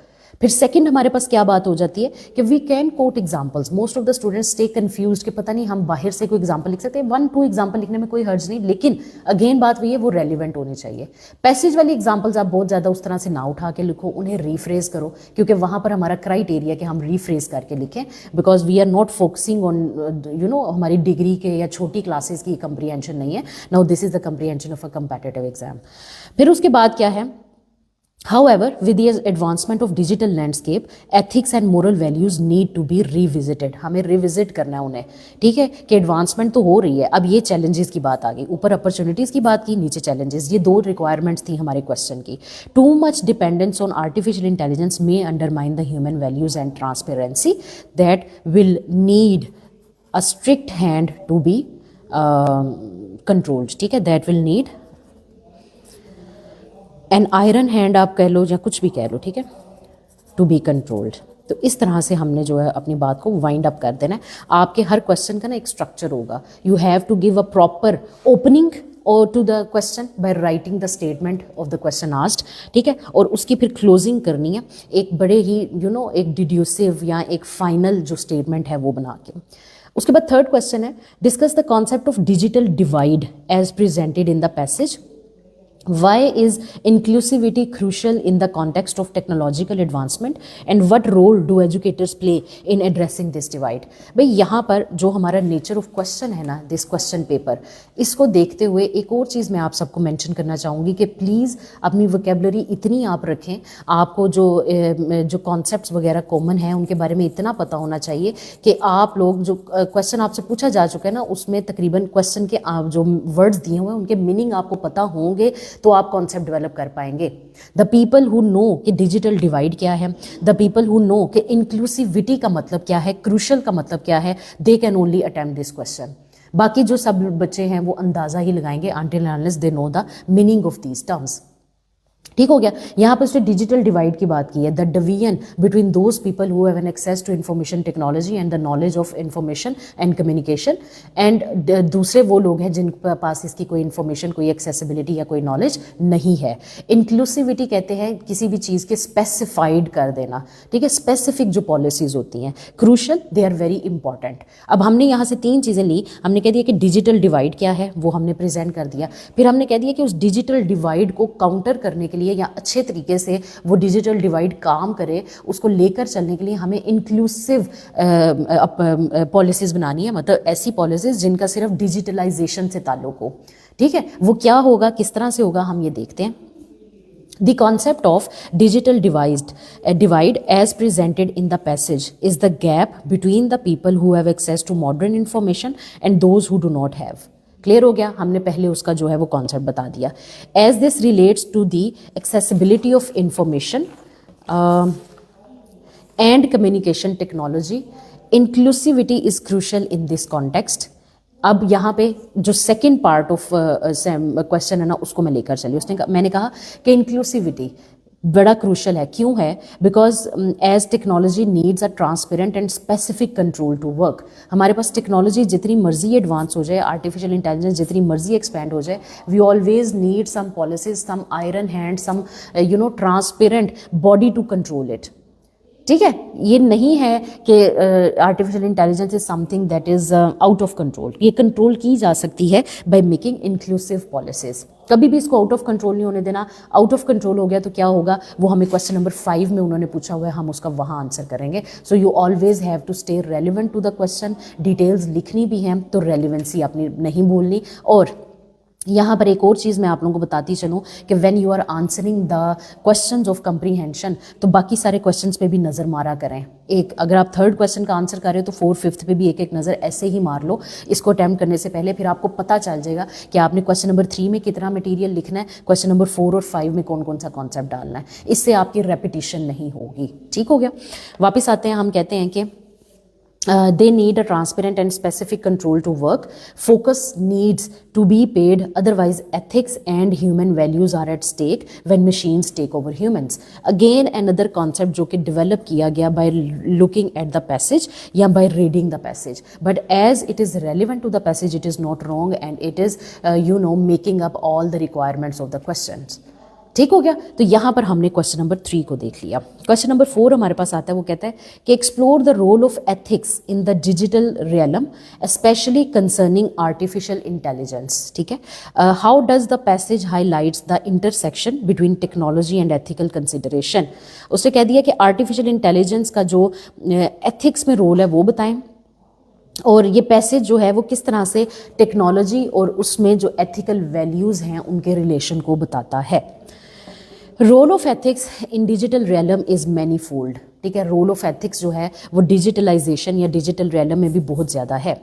फिर सेकंड हमारे पास क्या बात हो जाती है कि we can quote examples. Most of the students stay confused कि पता नहीं हम बाहर से कोई एग्जांपल लिख सकते हैं। 1-2 एग्जांपल लिखने में कोई हर्ज नहीं, लेकिन अगेन बात वही है, वो रेलिवेंट होनी चाहिए। पैसेज वाली एग्जांपल्स आप बहुत ज़्यादा उस तरह से ना उठा के लिखो, उन्हें रीफ्रेज करो, क्योंकि वहाँ पर हमारा क्राइटेरिया कि हम रीफ्रेज करके लिखें, because we are not focusing on हमारी डिग्री के या छोटी क्लासेस की कंप्रीहेंशन नहीं है। Now this is the comprehension of a competitive exam. फिर उसके बाद क्या है, However, with the advancement of digital landscape, ethics and moral values need to be revisited. हमें रिविजिट करना है उन्हें, ठीक है, कि एडवांसमेंट तो हो रही है। अब ये चैलेंजेस की बात आ गई, ऊपर अपॉर्चुनिटीज़ की बात की, नीचे चैलेंजेस। ये 2 रिक्वायरमेंट्स थी हमारे क्वेश्चन की। Too much dependence on artificial intelligence may undermine the human values and transparency that will need a strict hand to be controlled, ठीक है। That will need an iron hand आप कह लो या कुछ भी कह लो, ठीक है, टू बी कंट्रोल्ड। तो इस तरह से हमने जो है अपनी बात को वाइंड अप कर देना है। आपके हर क्वेश्चन का ना एक स्ट्रक्चर होगा। You have to give a proper opening और to the question by writing the statement of the question asked, ठीक है, और उसकी फिर क्लोजिंग करनी है एक बड़े ही एक डिड्यूसिव या एक फाइनल जो स्टेटमेंट है वो बना के। उसके बाद थर्ड क्वेश्चन है, discuss the concept of digital divide as presented in the passage. Why is inclusivity crucial in the context of technological advancement and what role do educators play in addressing this divide? भाई यहाँ पर जो हमारा nature of question है ना, this question paper, इसको देखते हुए एक और चीज़ मैं आप सबको मेंशन करना चाहूँगी कि प्लीज़ अपनी वोकेबलरी इतनी आप रखें, आपको जो कॉन्सेप्ट्स वगैरह कॉमन हैं उनके बारे में इतना पता होना चाहिए कि आप लोग जो क्वेश्चन आपसे पूछा जा चुका है ना, उसमें तकरीबन क्वेश्चन के जो वर्ड्स दिए हुए हैं उनके मीनिंग आपको पता होंगे तो आप कॉन्सेप्ट डेवलप कर पाएंगे. द पीपल हु नो कि डिजिटल डिवाइड क्या है, द पीपल हु नो कि इंक्लूसिविटी का मतलब क्या है, क्रूशल का मतलब क्या है, they can only attempt this question. बाकी जो सब बच्चे हैं वो अंदाजा ही लगाएंगे until unless they know the meaning of these terms. ठीक हो गया. यहाँ पर उसने डिजिटल डिवाइड की बात की है, the division between those people who have an access to information technology and the knowledge of information and communication, and दूसरे वो लोग हैं जिनके पास इसकी कोई इंफॉर्मेशन, कोई एक्सेसिबिलिटी या कोई नॉलेज नहीं है. इंक्लूसिविटी कहते हैं किसी भी चीज़ के स्पेसिफाइड कर देना, ठीक है, स्पेसिफिक जो पॉलिसीज़ होती हैं. Crucial, they are very important. अब हमने यहाँ से तीन चीज़ें ली. हमने कह दिया कि डिजिटल डिवाइड क्या है, वो हमने प्रेजेंट कर दिया. फिर हमने कह दिया कि उस डिजिटल डिवाइड को काउंटर करने के लिए या अच्छे तरीके से वो डिजिटल डिवाइड काम करे, उसको लेकर चलने के लिए हमें इंक्लूसिव पॉलिसीज़ बनानी है, मतलब ऐसी पॉलिसीज़ जिनका सिर्फ डिजिटलाइजेशन से ताल्लुक हो. ठीक है, वो क्या होगा, किस तरह से होगा, हम ये देखते हैं. The concept of digital divide as presented in the passage is the gap between the people who have access to modern information and those who do not have. Clear हो गया. हमने पहले उसका जो है वो कॉन्सेप्ट बता दिया. As this relates to the accessibility of information and communication technology, inclusivity is crucial in this context. अब यहाँ पे जो सेकंड पार्ट ऑफ क्वेश्चन है ना, उसको मैं लेकर चली. मैंने कहा कि इंक्लूसिविटी बड़ा क्रूशल है. क्यों है? Because as technology needs a transparent and specific control to work. हमारे पास टेक्नोलॉजी जितनी मर्जी एडवांस हो जाए, आर्टिफिशियल इंटेलिजेंस जितनी मर्जी एक्सपेंड हो जाए, we always need some policies, some iron hand, some transparent body to control it. ठीक है, ये नहीं है कि artificial intelligence is something that is out of control. ये कंट्रोल की जा सकती है बाय मेकिंग इंक्लूसिव पॉलिसीज. कभी भी इसको आउट ऑफ कंट्रोल नहीं होने देना. आउट ऑफ कंट्रोल हो गया तो क्या होगा, वो हमें क्वेश्चन नंबर 5 में उन्होंने पूछा हुआ है, हम उसका वहाँ आंसर करेंगे. So you always have to stay relevant to the question. Details लिखनी भी हैं तो रेलिवेंसी अपनी नहीं भूलनी. और यहाँ पर एक और चीज़ मैं आप लोगों को बताती चलूँ कि when you are answering the questions of comprehension, तो बाकी सारे क्वेश्चंस पे भी नज़र मारा करें. एक अगर आप थर्ड क्वेश्चन का आंसर कर रहे हो तो फोर्थ फिफ्थ पे भी एक एक नज़र ऐसे ही मार लो इसको अटैम्प्ट करने से पहले. फिर आपको पता चल जाएगा कि आपने क्वेश्चन नंबर 3 में कितना मटीरियल लिखना है, क्वेश्चन नंबर 4 और 5 में कौन कौन सा कॉन्सेप्ट डालना है. इससे आपकी रेपिटिशन नहीं होगी. ठीक हो गया. वापस आते हैं. हम कहते हैं कि they need a transparent and specific control to work. Focus needs to be paid, otherwise ethics and human values are at stake when machines take over humans. Again another concept जो कि develop किया गया by looking at the passage या by reading the passage, but as it is relevant to the passage it is not wrong and it is making up all the requirements of the questions. ठीक हो गया. तो यहाँ पर हमने question number 3 को देख लिया. क्वेश्चन नंबर 4 हमारे पास आता है. वो कहता है कि explore the role of ethics in the digital realm specially concerning artificial intelligence. ठीक है, how does the passage highlights the intersection between technology and ethical consideration. उसने कह दिया कि आर्टिफिशियल इंटेलिजेंस का जो एथिक्स में रोल है वो बताएं, और ये पैसेज जो है वो किस तरह से टेक्नोलॉजी और उसमें जो एथिकल वैल्यूज़ हैं उनके रिलेशन को बताता है. Role of ethics in digital realm is manifold. ठीक है, रोल ऑफ एथिक्स जो है वो डिजिटलाइजेशन या डिजिटल रियलम में भी बहुत ज़्यादा है.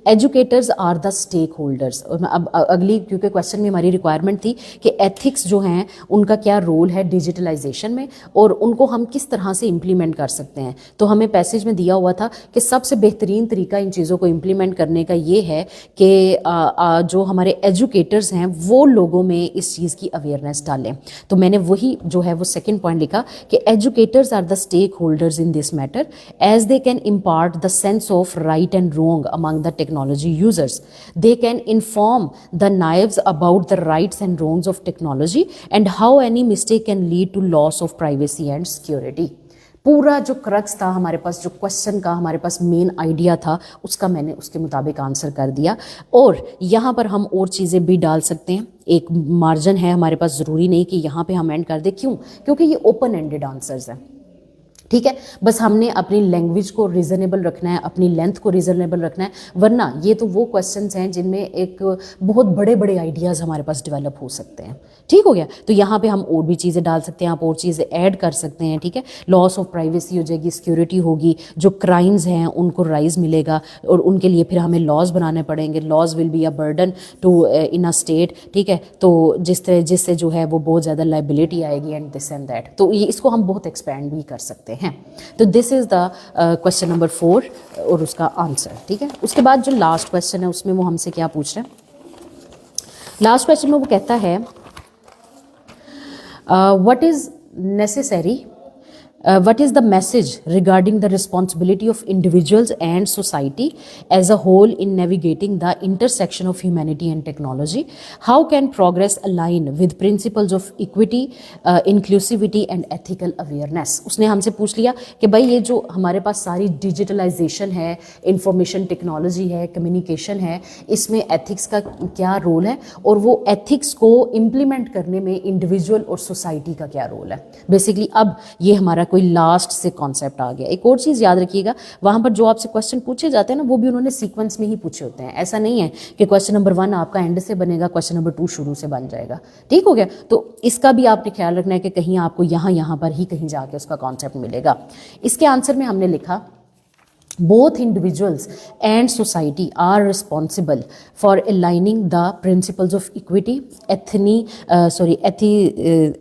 Educators are the stakeholders. और अब अगली, क्योंकि क्वेश्चन में हमारी रिक्वायरमेंट थी कि एथिक्स जो हैं उनका क्या रोल है डिजिटलाइजेशन में और उनको हम किस तरह से इम्प्लीमेंट कर सकते हैं. तो हमें पैसेज में दिया हुआ था कि सबसे बेहतरीन तरीका इन चीज़ों को इम्प्लीमेंट करने का ये है कि जो हमारे एजुकेटर्स हैं वो लोगों में इस चीज़ की अवेयरनेस डालें. तो मैंने वही जो है वो सेकेंड पॉइंट लिखा कि educators are the stake holders in this matter as they can impart the sense of right and wrong among the technology users. They can inform the naives about the rights and wrongs of technology and how any mistake can lead to loss of privacy and security. पूरा जो crux था हमारे पास, जो question का हमारे पास main idea था, उसका मैंने उसके मुताबिक आंसर कर दिया। और यहाँ पर हम और चीज़ें भी डाल सकते हैं, एक मार्जिन है हमारे पास, ज़रूरी नहीं कि यहाँ पे हम एंड कर दें। क्यों? क्योंकि ये ओपन एंडेड आंसर्स हैं, ठीक है। बस हमने अपनी लैंग्वेज को रीज़नेबल रखना है, अपनी लेंथ को रीज़नेबल रखना है, वरना ये तो वो क्वेश्चंस हैं जिनमें एक बहुत बड़े बड़े आइडियाज़ हमारे पास डेवलप हो सकते हैं। ठीक हो गया। तो यहाँ पे हम और भी चीज़ें डाल सकते हैं, आप और चीज़ें ऐड कर सकते हैं, ठीक है। लॉस ऑफ प्राइवेसी हो जाएगी, सिक्योरिटी होगी, जो क्राइम्स हैं उनको राइज मिलेगा और उनके लिए फिर हमें लॉज बनाने पड़ेंगे। Laws will be a burden to in a state, ठीक है। तो जिससे जो है वो बहुत ज़्यादा लाइबिलिटी आएगी एंड दिस एंड दैट। तो ये इसको हम बहुत एक्सपैंड भी कर सकते हैं। तो this is the question number 4 और उसका आंसर, ठीक है। उसके बाद जो लास्ट क्वेश्चन है उसमें वो हमसे क्या पूछ रहे हैं? लास्ट क्वेश्चन में वो कहता है what is necessary, what is the message regarding the responsibility of individuals and society as a whole in navigating the intersection of humanity and technology? How can progress align with principles of equity, inclusivity and ethical awareness? उसने हमसे पूछ लिया कि भाई ये जो हमारे पास सारी डिजिटलाइजेशन है, इंफॉर्मेशन टेक्नोलॉजी है, कम्युनिकेशन है, इसमें एथिक्स का क्या रोल है और वो एथिक्स को इम्प्लीमेंट करने में इंडिविजुअल और सोसाइटी का क्या रोल है। बेसिकली अब ये हमारा कोई लास्ट से कॉन्सेप्ट आ गया। एक और चीज़ याद रखिएगा, वहाँ पर जो आपसे क्वेश्चन पूछे जाते हैं ना, वो भी उन्होंने सीक्वेंस में ही पूछे होते हैं। ऐसा नहीं है कि क्वेश्चन नंबर 1 आपका एंड से बनेगा, क्वेश्चन नंबर 2 शुरू से बन जाएगा। ठीक हो गया। तो इसका भी आपने ख्याल रखना है कि कहीं आपको यहाँ पर ही कहीं जाके उसका कॉन्सेप्ट मिलेगा। इसके आंसर में हमने लिखा both individuals and society are responsible for aligning the principles of equity,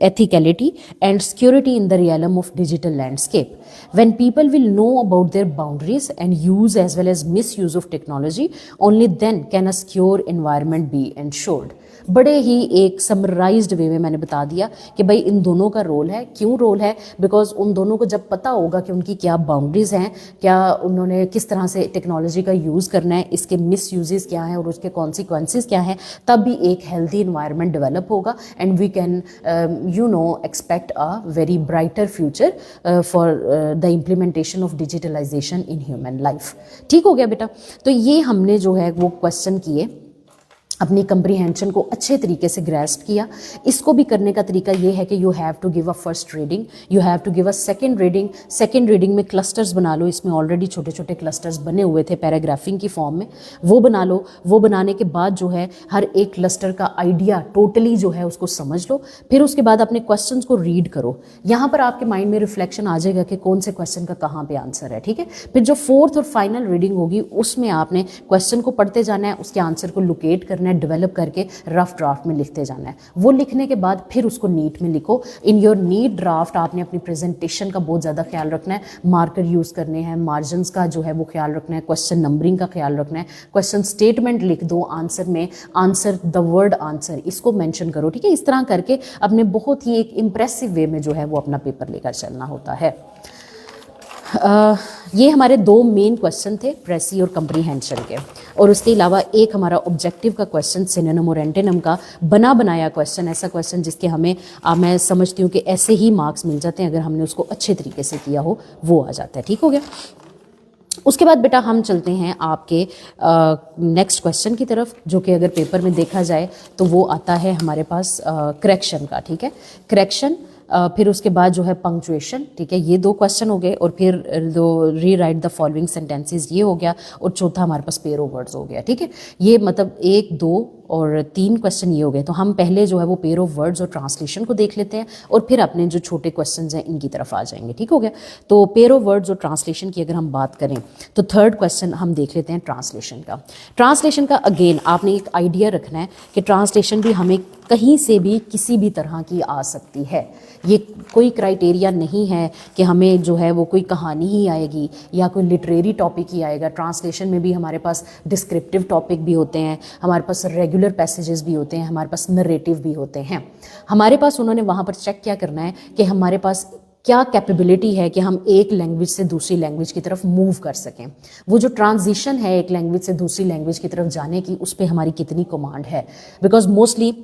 ethicality and security in the realm of digital landscape. When people will know about their boundaries and use as well as misuse of technology, only then can a secure environment be ensured. बड़े ही एक summarised वे में मैंने बता दिया कि भाई इन दोनों का रोल है। क्यों रोल है? बिकॉज उन दोनों को जब पता होगा कि उनकी क्या बाउंड्रीज हैं, क्या उन्होंने किस तरह से टेक्नोलॉजी का यूज़ करना है, इसके मिस यूजेस क्या हैं और उसके कॉन्सिक्वेंसेस क्या हैं, तब भी एक हेल्दी इन्वायरमेंट डेवलप होगा and we can expect a very brighter future for the implementation of digitalization in human life. ठीक हो गया बेटा। तो ये हमने जो है वो क्वेश्चन किए, अपनी कंप्रीहेंशन को अच्छे तरीके से ग्रैस्प किया। इसको भी करने का तरीका ये है कि you have to give a first reading, you have to give a second reading. Second reading में क्लस्टर्स बना लो, इसमें ऑलरेडी छोटे छोटे क्लस्टर्स बने हुए थे पैराग्राफिंग की फॉर्म में, वो बना लो। वो बनाने के बाद जो है हर एक क्लस्टर का आइडिया टोटली जो है उसको समझ लो। फिर उसके बाद अपने क्वेश्चंस को रीड करो। यहाँ पर आपके माइंड में रिफ्लेक्शन आ जाएगा कि कौन से क्वेश्चन का कहाँ पे आंसर है, ठीक है। फिर जो 4th और फाइनल रीडिंग होगी उसमें आपने क्वेश्चन को पढ़ते जाना है, उसके आंसर को लोकेट करना है, डेवलप करके रफ ड्राफ्ट में लिखते जाना है। वो लिखने के बाद फिर उसको नीट में लिखो। इन योर नीट ड्राफ्ट आपने अपनी प्रेजेंटेशन का बहुत ज़्यादा ख्याल रखना है, मार्कर यूज़ करने हैं, मार्जिनस का जो है वो ख्याल रखना है, क्वेश्चन नंबरिंग का ख्याल रखना है, क्वेश्चन स्टेटमेंट लिख दो आंसर में, आंसर द वर्ड आंसर इसको मेंशन करो, ठीक है। इस तरह करके अपने बहुत ही एक इम्प्रेसिव वे में जो है वो अपना पेपर लेकर चलना होता है। ये हमारे 2 मेन क्वेश्चन थे, प्रेसी और कंप्रीहेंशन के, और उसके अलावा एक हमारा ऑब्जेक्टिव का क्वेश्चन सिनोनिम और एंटोनिम का बना बनाया क्वेश्चन, ऐसा क्वेश्चन जिसके हमें मैं समझती हूँ कि ऐसे ही मार्क्स मिल जाते हैं अगर हमने उसको अच्छे तरीके से किया हो, वो आ जाता है। ठीक हो गया। उसके बाद बेटा हम चलते हैं आपके नेक्स्ट क्वेश्चन की तरफ, जो कि अगर पेपर में देखा जाए तो वो आता है हमारे पास करेक्शन का, ठीक है। करेक्शन, फिर उसके बाद जो है पंक्चुएशन, ठीक है। ये 2 क्वेश्चन हो गए, और फिर दो री राइट द फॉलोइंग सेंटेंसेस ये हो गया, और चौथा हमारे पास पेयर ऑफ वर्ड्स हो गया, ठीक है। ये मतलब 1, 2 और 3 क्वेश्चन ये हो गए। तो हम पहले जो है वो पेयर ऑफ वर्ड्स और ट्रांसलेशन को देख लेते हैं, और फिर अपने जो छोटे क्वेश्चंस हैं इनकी तरफ आ जाएंगे। ठीक हो गया। तो पेयर ऑफ वर्ड्स और ट्रांसलेशन की अगर हम बात करें तो 3rd क्वेश्चन हम देख लेते हैं ट्रांसलेशन का। ट्रांसलेशन का अगेन आपने एक आइडिया रखना है कि ट्रांसलेशन भी हमें कहीं से भी किसी भी तरह की आ सकती है। ये कोई क्राइटेरिया नहीं है कि हमें जो है वो कोई कहानी ही आएगी या कोई लिटरेरी टॉपिक ही आएगा। ट्रांसलेशन में भी हमारे पास डिस्क्रिप्टिव टॉपिक भी होते हैं, हमारे पास रेगुलर पैसेजेस भी होते हैं, हमारे पास नरेटिव भी होते हैं। हमारे पास उन्होंने वहाँ पर चेक क्या करना है कि हमारे पास क्या कैपेबिलिटी है कि हम एक लैंग्वेज से दूसरी लैंग्वेज की तरफ मूव कर सकें। वो जो ट्रांजिशन है एक लैंग्वेज से दूसरी लैंग्वेज की तरफ जाने की, उस पर हमारी कितनी कमांड है। बिकॉज मोस्टली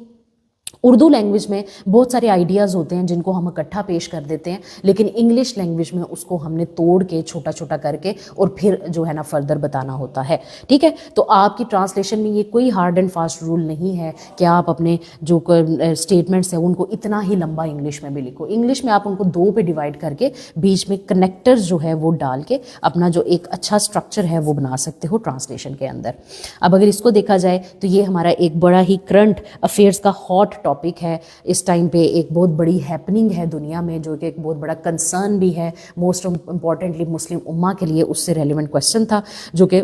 उर्दू लैंग्वेज में बहुत सारे आइडियाज़ होते हैं जिनको हम इकट्ठा पेश कर देते हैं, लेकिन इंग्लिश लैंग्वेज में उसको हमने तोड़ के छोटा छोटा करके और फिर जो है ना फर्दर बताना होता है। ठीक है, तो आपकी ट्रांसलेशन में ये कोई हार्ड एंड फास्ट रूल नहीं है कि आप अपने जो स्टेटमेंट्स हैं उनको इतना ही लंबा इंग्लिश में भी लिखो। इंग्लिश में आप उनको दो पे डिवाइड करके बीच में कनेक्टर्स जो है वो डाल के अपना जो एक अच्छा स्ट्रक्चर है वो बना सकते हो ट्रांसलेशन के अंदर। अब अगर इसको देखा जाए तो ये हमारा एक बड़ा ही करंट अफेयर्स का हॉट टॉपिक है इस टाइम पे, एक बहुत बड़ी हैपनिंग है दुनिया में, जो कि एक बहुत बड़ा कंसर्न भी है मोस्ट इम्पॉर्टेंटली मुस्लिम उम्मा के लिए। उससे रेलिवेंट क्वेश्चन था जो कि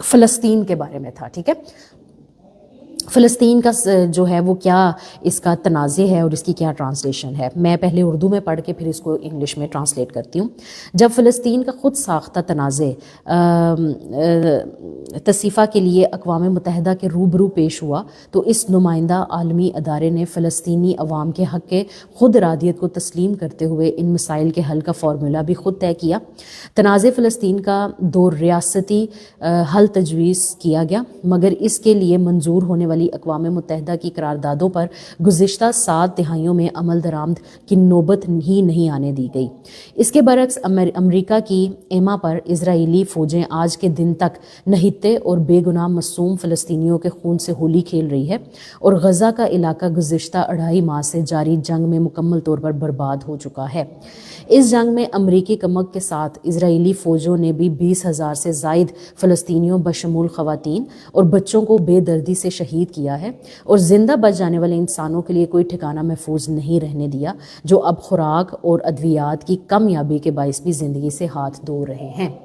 फ़लस्तीन के बारे में था। ठीक है, फ़लस्तीन का जो है वो क्या इसका तनाज़े है और इसकी क्या ट्रांसलेशन है। मैं पहले उर्दू में पढ़ के फिर इसको इंग्लिश में ट्रांसलेट करती हूँ। जब फ़लस्तीन का ख़ुद साख्ता तनाज़े तसीफ़ा के लिए अक़वाम मुत्तहिदा के रूबरू पेश हुआ तो इस नुमाइंदा आलमी अदारे ने फ़लस्तीनी अवाम के हक़ के ख़ुद इरादियत को तस्लीम करते हुए इन मसाइल के हल का फार्मूला भी ख़ुद तय किया। तनाज़े फ़लस्तीन का दो रियासती हल तजवीज़ किया गया, मगर इसके लिए मंजूर होने वाली अक़वाम मुत्तहिदा की करारदादों पर गुज़िश्ता 7 तिहाइयों में अमल दरामद की नौबत ही नहीं आने दी गई। इसके बरक्स अमेरिका की एमा पर इजरायली फ़ौजें आज के दिन तक नहित्ते और बेगुनाह मासूम फ़लस्तीनियों के खून से होली खेल रही है और गज़ा का इलाका गुज़िश्ता 2.5 माह से जारी जंग में मुकम्मल तौर पर बर्बाद हो चुका है। इस जंग में अमरीकी कमक के साथ इजरायली फ़ौजों ने भी 20,000 से ज़ायद फ़लस्तीनियों बशमूल ख़वातीन और बच्चों को बेदर्दी से शहीद किया है और ज़िंदा बच जाने वाले इंसानों के लिए कोई ठिकाना महफूज नहीं रहने दिया, जो अब खुराक और अद्वियात की कमयाबी के बाइस भी ज़िंदगी से हाथ धो रहे हैं।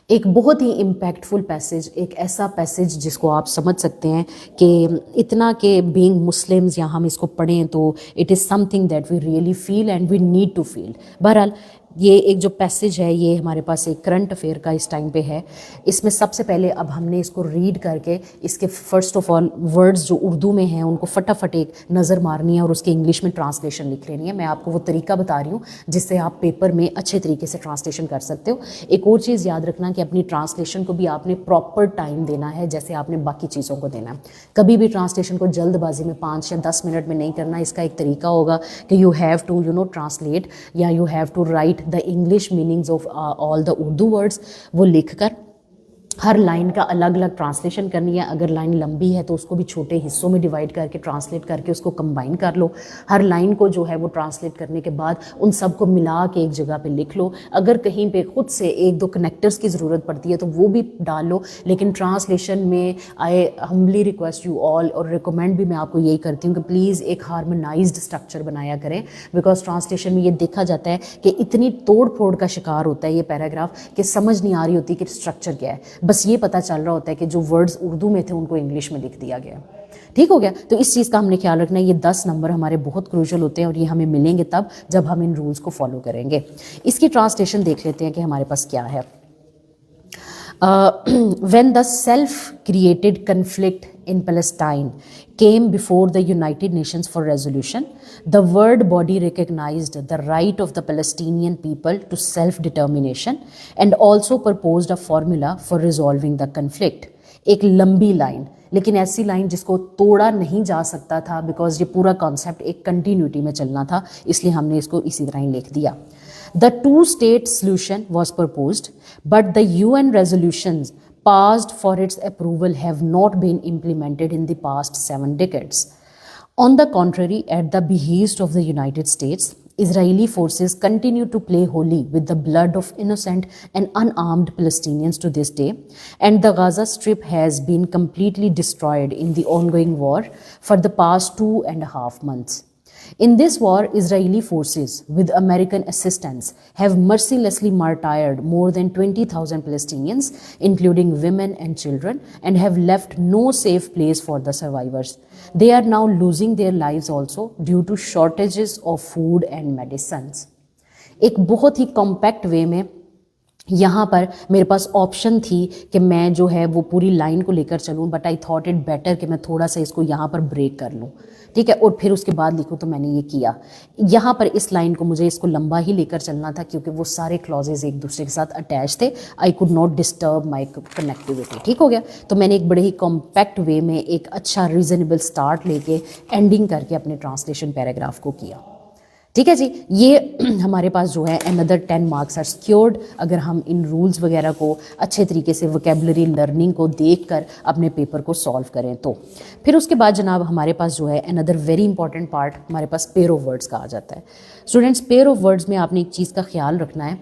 एक बहुत ही इम्पैक्टफुल पैसेज, एक ऐसा पैसेज जिसको आप समझ सकते हैं कि इतना के बीइंग मुस्लिम्स या हम इसको पढ़ें तो it is something that we really feel and we need to feel. बहरहाल ये एक जो पैसेज है ये हमारे पास एक करंट अफेयर का इस टाइम पे है। इसमें सबसे पहले अब हमने इसको रीड करके इसके फर्स्ट ऑफ ऑल वर्ड्स जो उर्दू में हैं उनको फटाफट एक नज़र मारनी है और उसके इंग्लिश में ट्रांसलेशन लिख लेनी है। मैं आपको वो तरीका बता रही हूँ जिससे आप पेपर में अच्छे तरीके से ट्रांसलेशन कर सकते हो। एक और चीज़ याद रखना कि अपनी ट्रांसलेशन को भी आपने प्रॉपर टाइम देना है जैसे आपने बाकी चीज़ों को देना है। कभी भी ट्रांसलेशन को जल्दबाजी में 5 या 10 मिनट में नहीं करना। इसका एक तरीका होगा कि यू हैव टू ट्रांसलेट या you have to write the English meanings of all the Urdu words, वो लिखकर हर लाइन का अलग अलग ट्रांसलेशन करनी है। अगर लाइन लंबी है तो उसको भी छोटे हिस्सों में डिवाइड करके ट्रांसलेट करके उसको कंबाइन कर लो। हर लाइन को जो है वो ट्रांसलेट करने के बाद उन सबको मिला के एक जगह पे लिख लो। अगर कहीं पे खुद से 1-2 कनेक्टर्स की ज़रूरत पड़ती है तो वो भी डाल लो। लेकिन ट्रांसलेशन में I humbly request you all और रिकमेंड भी मैं आपको यही करती हूँ कि प्लीज़ एक हार्मोनाइज्ड स्ट्रक्चर बनाया करें, बिकॉज ट्रांसलेशन में ये देखा जाता है कि इतनी तोड़ फोड़ का शिकार होता है ये पैराग्राफ कि समझ नहीं आ रही होती कि स्ट्रक्चर क्या है। बस ये पता चल रहा होता है कि जो वर्ड्स उर्दू में थे उनको इंग्लिश में लिख दिया गया। ठीक हो गया, तो इस चीज़ का हमने ख्याल रखना है। ये 10 नंबर हमारे बहुत क्रूशल होते हैं और ये हमें मिलेंगे तब जब हम इन रूल्स को फॉलो करेंगे। इसकी ट्रांसलेशन देख लेते हैं कि हमारे पास क्या है। When the self-created conflict in Palestine came before the United Nations for resolution, the world body recognized the right of the Palestinian people to self-determination and also proposed a formula for resolving the conflict. एक लंबी line, लेकिन ऐसी line जिसको तोड़ा नहीं जा सकता था बिकॉज ये पूरा कॉन्सेप्ट एक कंटिन्यूटी में चलना था, इसलिए हमने इसको इसी तरह ही लिख दिया। The two-state solution was proposed, but the UN resolutions passed for its approval have not been implemented in the past 7 decades. On the contrary, at the behest of the United States, Israeli forces continue to play holy with the blood of innocent and unarmed Palestinians to this day, and the Gaza Strip has been completely destroyed in the ongoing war for the past 2.5 months. In this war, Israeli forces, with American assistance, have mercilessly martyred more than 20,000 Palestinians, including women and children, and have left no safe place for the survivors. They are now losing their lives also due to shortages of food and medicines. एक बहुत ही compact वे में यहाँ पर मेरे पास option थी कि मैं जो है वो पूरी लाइन को लेकर चलूँ, but I thought it better कि मैं थोड़ा सा इसको यहाँ पर ब्रेक कर लूँ, ठीक है, और फिर उसके बाद लिखूँ। तो मैंने ये किया। यहाँ पर इस लाइन को मुझे इसको लंबा ही लेकर चलना था क्योंकि वो सारे क्लॉजेज एक दूसरे के साथ अटैच थे। I could not disturb my connectivity, ठीक हो गया। तो मैंने एक बड़े ही कॉम्पैक्ट वे में एक अच्छा रीजनेबल स्टार्ट लेके एंडिंग करके अपने ट्रांसलेशन पैराग्राफ को किया, ठीक है जी। ये हमारे पास जो है अनदर 10 मार्क्स आर सिक्योर्ड अगर हम इन रूल्स वगैरह को अच्छे तरीके से वोकेबलरी लर्निंग को देखकर अपने पेपर को सॉल्व करें तो। फिर उसके बाद जनाब हमारे पास जो है अनदर वेरी इंपॉर्टेंट पार्ट हमारे पास पेयर ऑफ वर्ड्स का आ जाता है। स्टूडेंट्स, पेयर ऑफ वर्ड्स में आपने एक चीज़ का ख्याल रखना है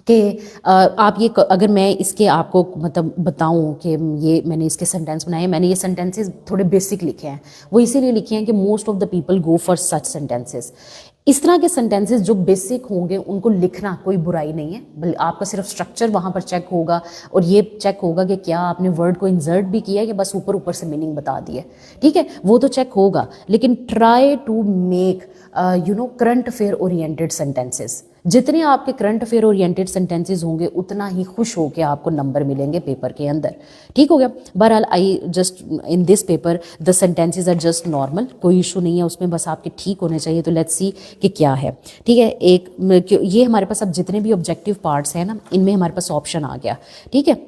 कि आप ये अगर मैं इसके आपको मतलब बताऊं कि ये मैंने इसके सेंटेंस बनाए, मैंने ये सेंटेंसेस थोड़े बेसिक लिखे हैं, वो इसीलिए लिखे हैं कि most of the people go for such sentences. इस तरह के सेंटेंसेस जो बेसिक होंगे उनको लिखना कोई बुराई नहीं है, बल्कि आपका सिर्फ स्ट्रक्चर वहाँ पर चेक होगा और ये चेक होगा कि क्या आपने वर्ड को इंसर्ट भी किया है या बस ऊपर ऊपर से मीनिंग बता दी है, ठीक है, वो तो चेक होगा। लेकिन try to make current affair oriented sentences. जितने आपके करंट अफेयर ओरिएंटेड सेंटेंसेस होंगे उतना ही खुश होकर आपको नंबर मिलेंगे पेपर के अंदर, ठीक हो गया। बहरहाल I just in this paper the sentences are just normal, कोई इशू नहीं है उसमें, बस आपके ठीक होने चाहिए। तो लेट्स सी कि क्या है, ठीक है। ये हमारे पास अब जितने भी ऑब्जेक्टिव पार्ट्स हैं ना, इनमें हमारे पास ऑप्शन आ गया, ठीक है।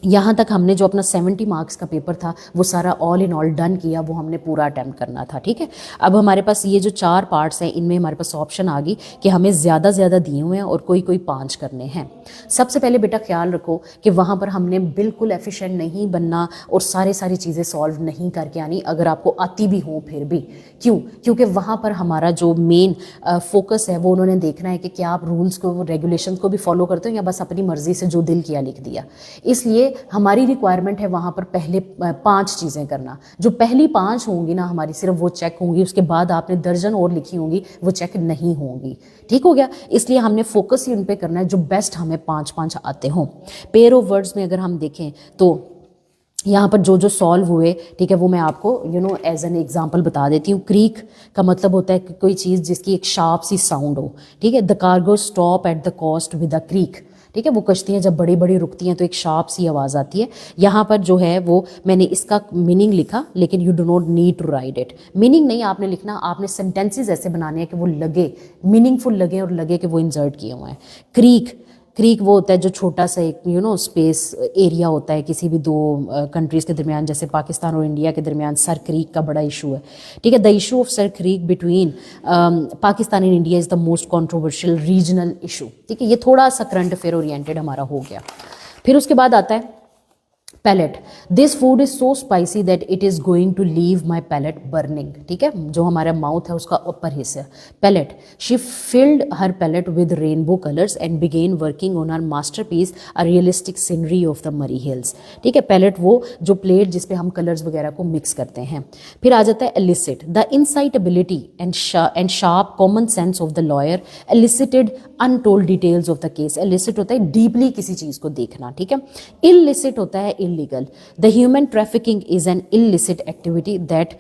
यहाँ तक हमने जो अपना 70 मार्क्स का पेपर था वो सारा ऑल इन ऑल डन किया, वो हमने पूरा अटैम्प्ट करना था, ठीक है। अब हमारे पास ये जो 4 पार्ट्स हैं इनमें हमारे पास ऑप्शन आ गई कि हमें ज़्यादा दिए हुए हैं और कोई 5 करने हैं। सबसे पहले बेटा ख्याल रखो कि वहाँ पर हमने बिल्कुल एफिशिएंट नहीं बनना और सारी चीज़ें सॉल्व नहीं करके आनी, अगर आपको आती भी हो फिर भी। क्यों? क्योंकि वहाँ पर हमारा जो मेन फोकस है वो उन्होंने देखना है कि क्या आप रूल्स को रेगुलेशन को भी फॉलो करते हो या बस अपनी मर्जी से जो दिल किया लिख दिया। इसलिए हमारी रिक्वायरमेंट है वहाँ पर पहले 5 चीज़ें करना। जो पहली 5 होंगी ना हमारी, सिर्फ वो चेक होंगी, उसके बाद आपने दर्जन और लिखी होंगी वो चेक नहीं होंगी, ठीक हो गया। इसलिए हमने फोकस ही उन पे करना है जो बेस्ट हमें 5 आते हों। पेयर ऑफ वर्ड्स में अगर हम देखें तो यहाँ पर जो सॉल्व हुए, ठीक है, वो मैं आपको एज एन एग्जांपल बता देती हूँ। क्रीक का मतलब होता है कि कोई चीज़ जिसकी एक शार्प सी साउंड हो, ठीक है। The cargo stop at the coast with a creek, ठीक है। वो कश्तियाँ जब बड़ी बड़ी रुकती हैं तो एक शार्प सी आवाज़ आती है। यहाँ पर जो है वो मैंने इसका मीनिंग लिखा, लेकिन you do not need to write it. Meaning नहीं आपने लिखना, आपने सेंटेंसेस ऐसे बनाने हैं कि वो लगे मीनिंगफुल लगे और लगे कि वो इंसर्ट किए हुए हैं। क्रीक वो होता है जो छोटा सा एक स्पेस एरिया होता है किसी भी 2 कंट्रीज़ के दरमियान, जैसे पाकिस्तान और इंडिया के दरमियान सर क्रीक का बड़ा इशू है, ठीक है। The issue of sir creek between Pakistan and India is the most controversial regional issue, ठीक है। ये थोड़ा सा करंट अफेयर ओरिएंटेड हमारा हो गया। फिर उसके बाद आता है palate. This food is so spicy that it is going to leave my palate burning, ठीक है, जो हमारा माउथ है उसका ऊपर हिस्सा। Palette, she filled her palette with rainbow colours and began working on her masterpiece a realistic scenery of the Murree hills, ठीक है। पैलेट वो जो प्लेट जिसपे हम कलर्स वगैरह को मिक्स करते हैं। फिर आ जाता है elicit, the incitability and sharp common sense of the lawyer elicited untold details of the case. Elicit होता है डीपली किसी चीज़ को देखना, ठीक है। इलिसिट होता है illegal. The human trafficking is an illicit activity that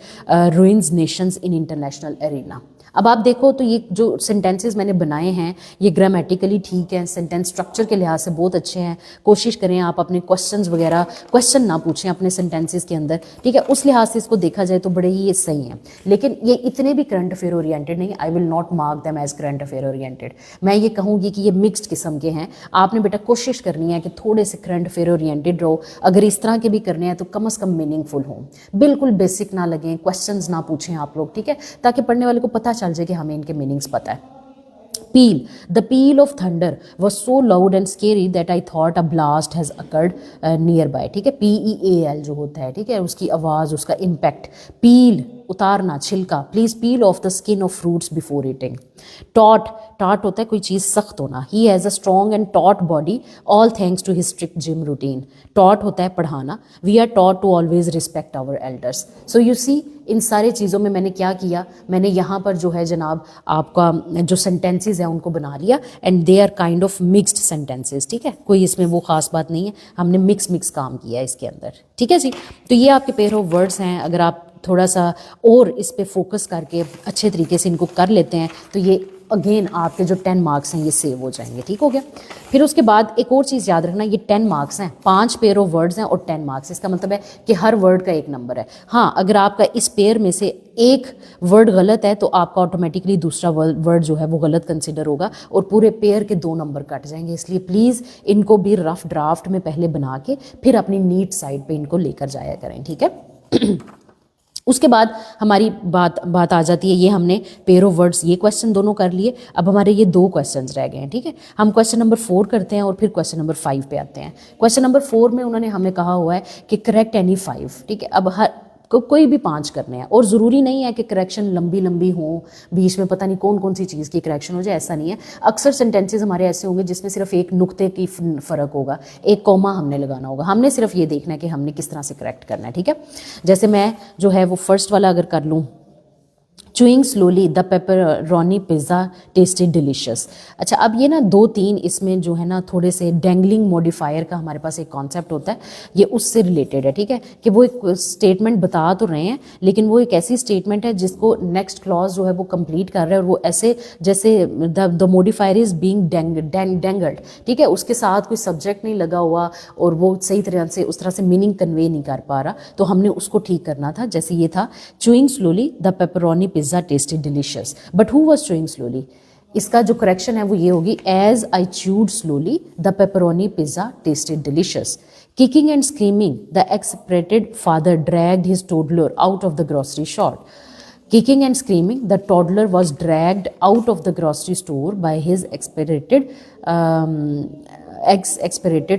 ruins nations in international arena. अब आप देखो तो ये जो सेंटेंसेस मैंने बनाए हैं ये ग्रामेटिकली ठीक है, सेंटेंस स्ट्रक्चर के लिहाज से बहुत अच्छे हैं। कोशिश करें आप अपने क्वेश्चन ना पूछें अपने सेंटेंसेस के अंदर, ठीक है। उस लिहाज से इसको देखा जाए तो बड़े ही ये सही हैं, लेकिन ये इतने भी करंट अफेयर ओरिएंटेड नहीं। I will not mark them as current affair oriented. मैं ये कहूँगी कि ये मिक्स्ड किस्म के हैं। आपने बेटा कोशिश करनी है कि थोड़े से करंट अफेयर ओरिएंटेड रहो। अगर इस तरह के भी करने हैं तो कम से कम मीनिंगफुल हों, बिल्कुल बेसिक ना लगें, क्वेश्चंस ना पूछें आप लोग, ठीक है, ताकि पढ़ने वाले को पता चल जाए कि हमें इनके मीनिंग्स पता है। Peal. The peal of thunder was so loud and scary that I thought a blast has occurred nearby. ठीक है, PEAL जो होता है, ठीक है, उसकी आवाज़, उसका इम्पैक्ट। पील उतारना, छिलका। Please peel off the skin of fruits before eating. Taut होता है कोई चीज़ सख्त होना। He has a strong and taut body all thanks to his strict gym routine. Taught होता है पढ़ाना। We are taught to always respect our elders. So you see इन सारे चीज़ों में मैंने क्या किया, मैंने यहाँ पर जो है जनाब आपका जो सेंटेंसेस है उनको बना लिया and they are kind of mixed sentences, ठीक है। कोई इसमें वो खास बात नहीं है, हमने मिक्स काम किया है इसके अंदर, ठीक है जी। तो ये आपके पेयर ऑफ वर्ड्स हैं। अगर आप थोड़ा सा और इस पे फोकस करके अच्छे तरीके से इनको कर लेते हैं तो ये अगेन आपके जो 10 मार्क्स हैं ये सेव हो जाएंगे। ठीक हो गया। फिर उसके बाद एक और चीज़ याद रखना, ये 10 मार्क्स हैं, 5 पेयर ऑफ वर्ड्स हैं और 10 मार्क्स। इसका मतलब है कि हर वर्ड का एक नंबर है। हाँ, अगर आपका इस पेयर में से एक वर्ड गलत है तो आपका ऑटोमेटिकली दूसरा वर्ड जो है वो गलत कंसिडर होगा और पूरे पेयर के 2 नंबर कट जाएंगे। इसलिए प्लीज़ इनको भी रफ ड्राफ्ट में पहले बना के फिर अपनी नीट साइड पे इनको लेकर जाया करें। ठीक है। उसके बाद हमारी बात आ जाती है, ये हमने पेयर ऑफ वर्ड्स ये क्वेश्चन दोनों कर लिए। अब हमारे ये 2 क्वेश्चंस रह गए हैं। ठीक है, हम क्वेश्चन नंबर 4 करते हैं और फिर क्वेश्चन नंबर 5 पे आते हैं। क्वेश्चन नंबर 4 में उन्होंने हमें कहा हुआ है कि करेक्ट एनी 5। ठीक है, अब कोई भी 5 करने हैं और ज़रूरी नहीं है कि करेक्शन लंबी लंबी हो, बीच में पता नहीं कौन कौन सी चीज़ की करेक्शन हो जाए, ऐसा नहीं है। अक्सर सेंटेंसेस हमारे ऐसे होंगे जिसमें सिर्फ एक नुक्ते की फ़र्क होगा, एक कॉमा हमने लगाना होगा, हमने सिर्फ ये देखना है कि हमने किस तरह से करेक्ट करना है। ठीक है, जैसे मैं जो है वो फर्स्ट वाला अगर कर लूँ, chewing slowly the pepperoni pizza tested delicious. अच्छा, अब ये ना 2-3 इसमें जो है ना थोड़े से डेंगलिंग मॉडिफायर का हमारे पास एक कॉन्सेप्ट होता है, ये उससे रिलेटेड है। ठीक है, कि वो एक स्टेटमेंट बता तो रहे हैं लेकिन वो एक ऐसी स्टेटमेंट है जिसको नेक्स्ट क्लॉज जो है वो कंप्लीट कर रहा है और वो ऐसे जैसे द मॉडिफायर इज बीइंग डेंगल्ड। ठीक है, उसके साथ कोई सब्जेक्ट नहीं लगा हुआ और वो सही तरह से उस तरह से मीनिंग कन्वे नहीं कर पा रहा, तो हमने उसको ठीक करना था। जैसे ये था, chewing slowly the pepperoni pizza tasted delicious, but who was chewing slowly? इसका जो करेक्शन है वो ये होगी, as I chewed slowly the pepperoni pizza tasted delicious. Kicking and screaming the exasperated father dragged his toddler out of the grocery shop. Kicking and screaming the toddler was dragged out of the grocery store by his exasperated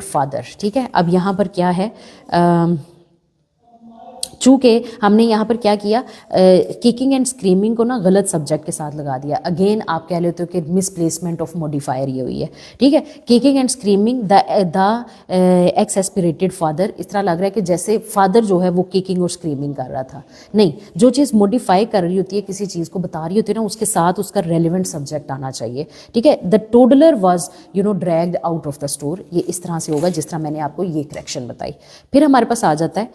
father. ठीक है, अब यहाँ पर क्या है, चूँकि हमने यहाँ पर क्या किया, किकिंग एंड स्क्रीमिंग को ना गलत सब्जेक्ट के साथ लगा दिया। अगेन आप कह लेते हो कि मिसप्लेसमेंट ऑफ मॉडिफायर ये हुई है। ठीक है, kicking and screaming the exasperated father, इस तरह लग रहा है कि जैसे फादर जो है वो किकिंग और स्क्रीमिंग कर रहा था। नहीं, जो चीज़ मॉडिफाई कर रही होती है, किसी चीज़ को बता रही होती है ना, उसके साथ उसका रेलिवेंट सब्जेक्ट आना चाहिए। ठीक है, the toddler was dragged out of the store, ये इस तरह से होगा जिस तरह मैंने आपको ये करेक्शन बताई। फिर हमारे पास आ जाता है,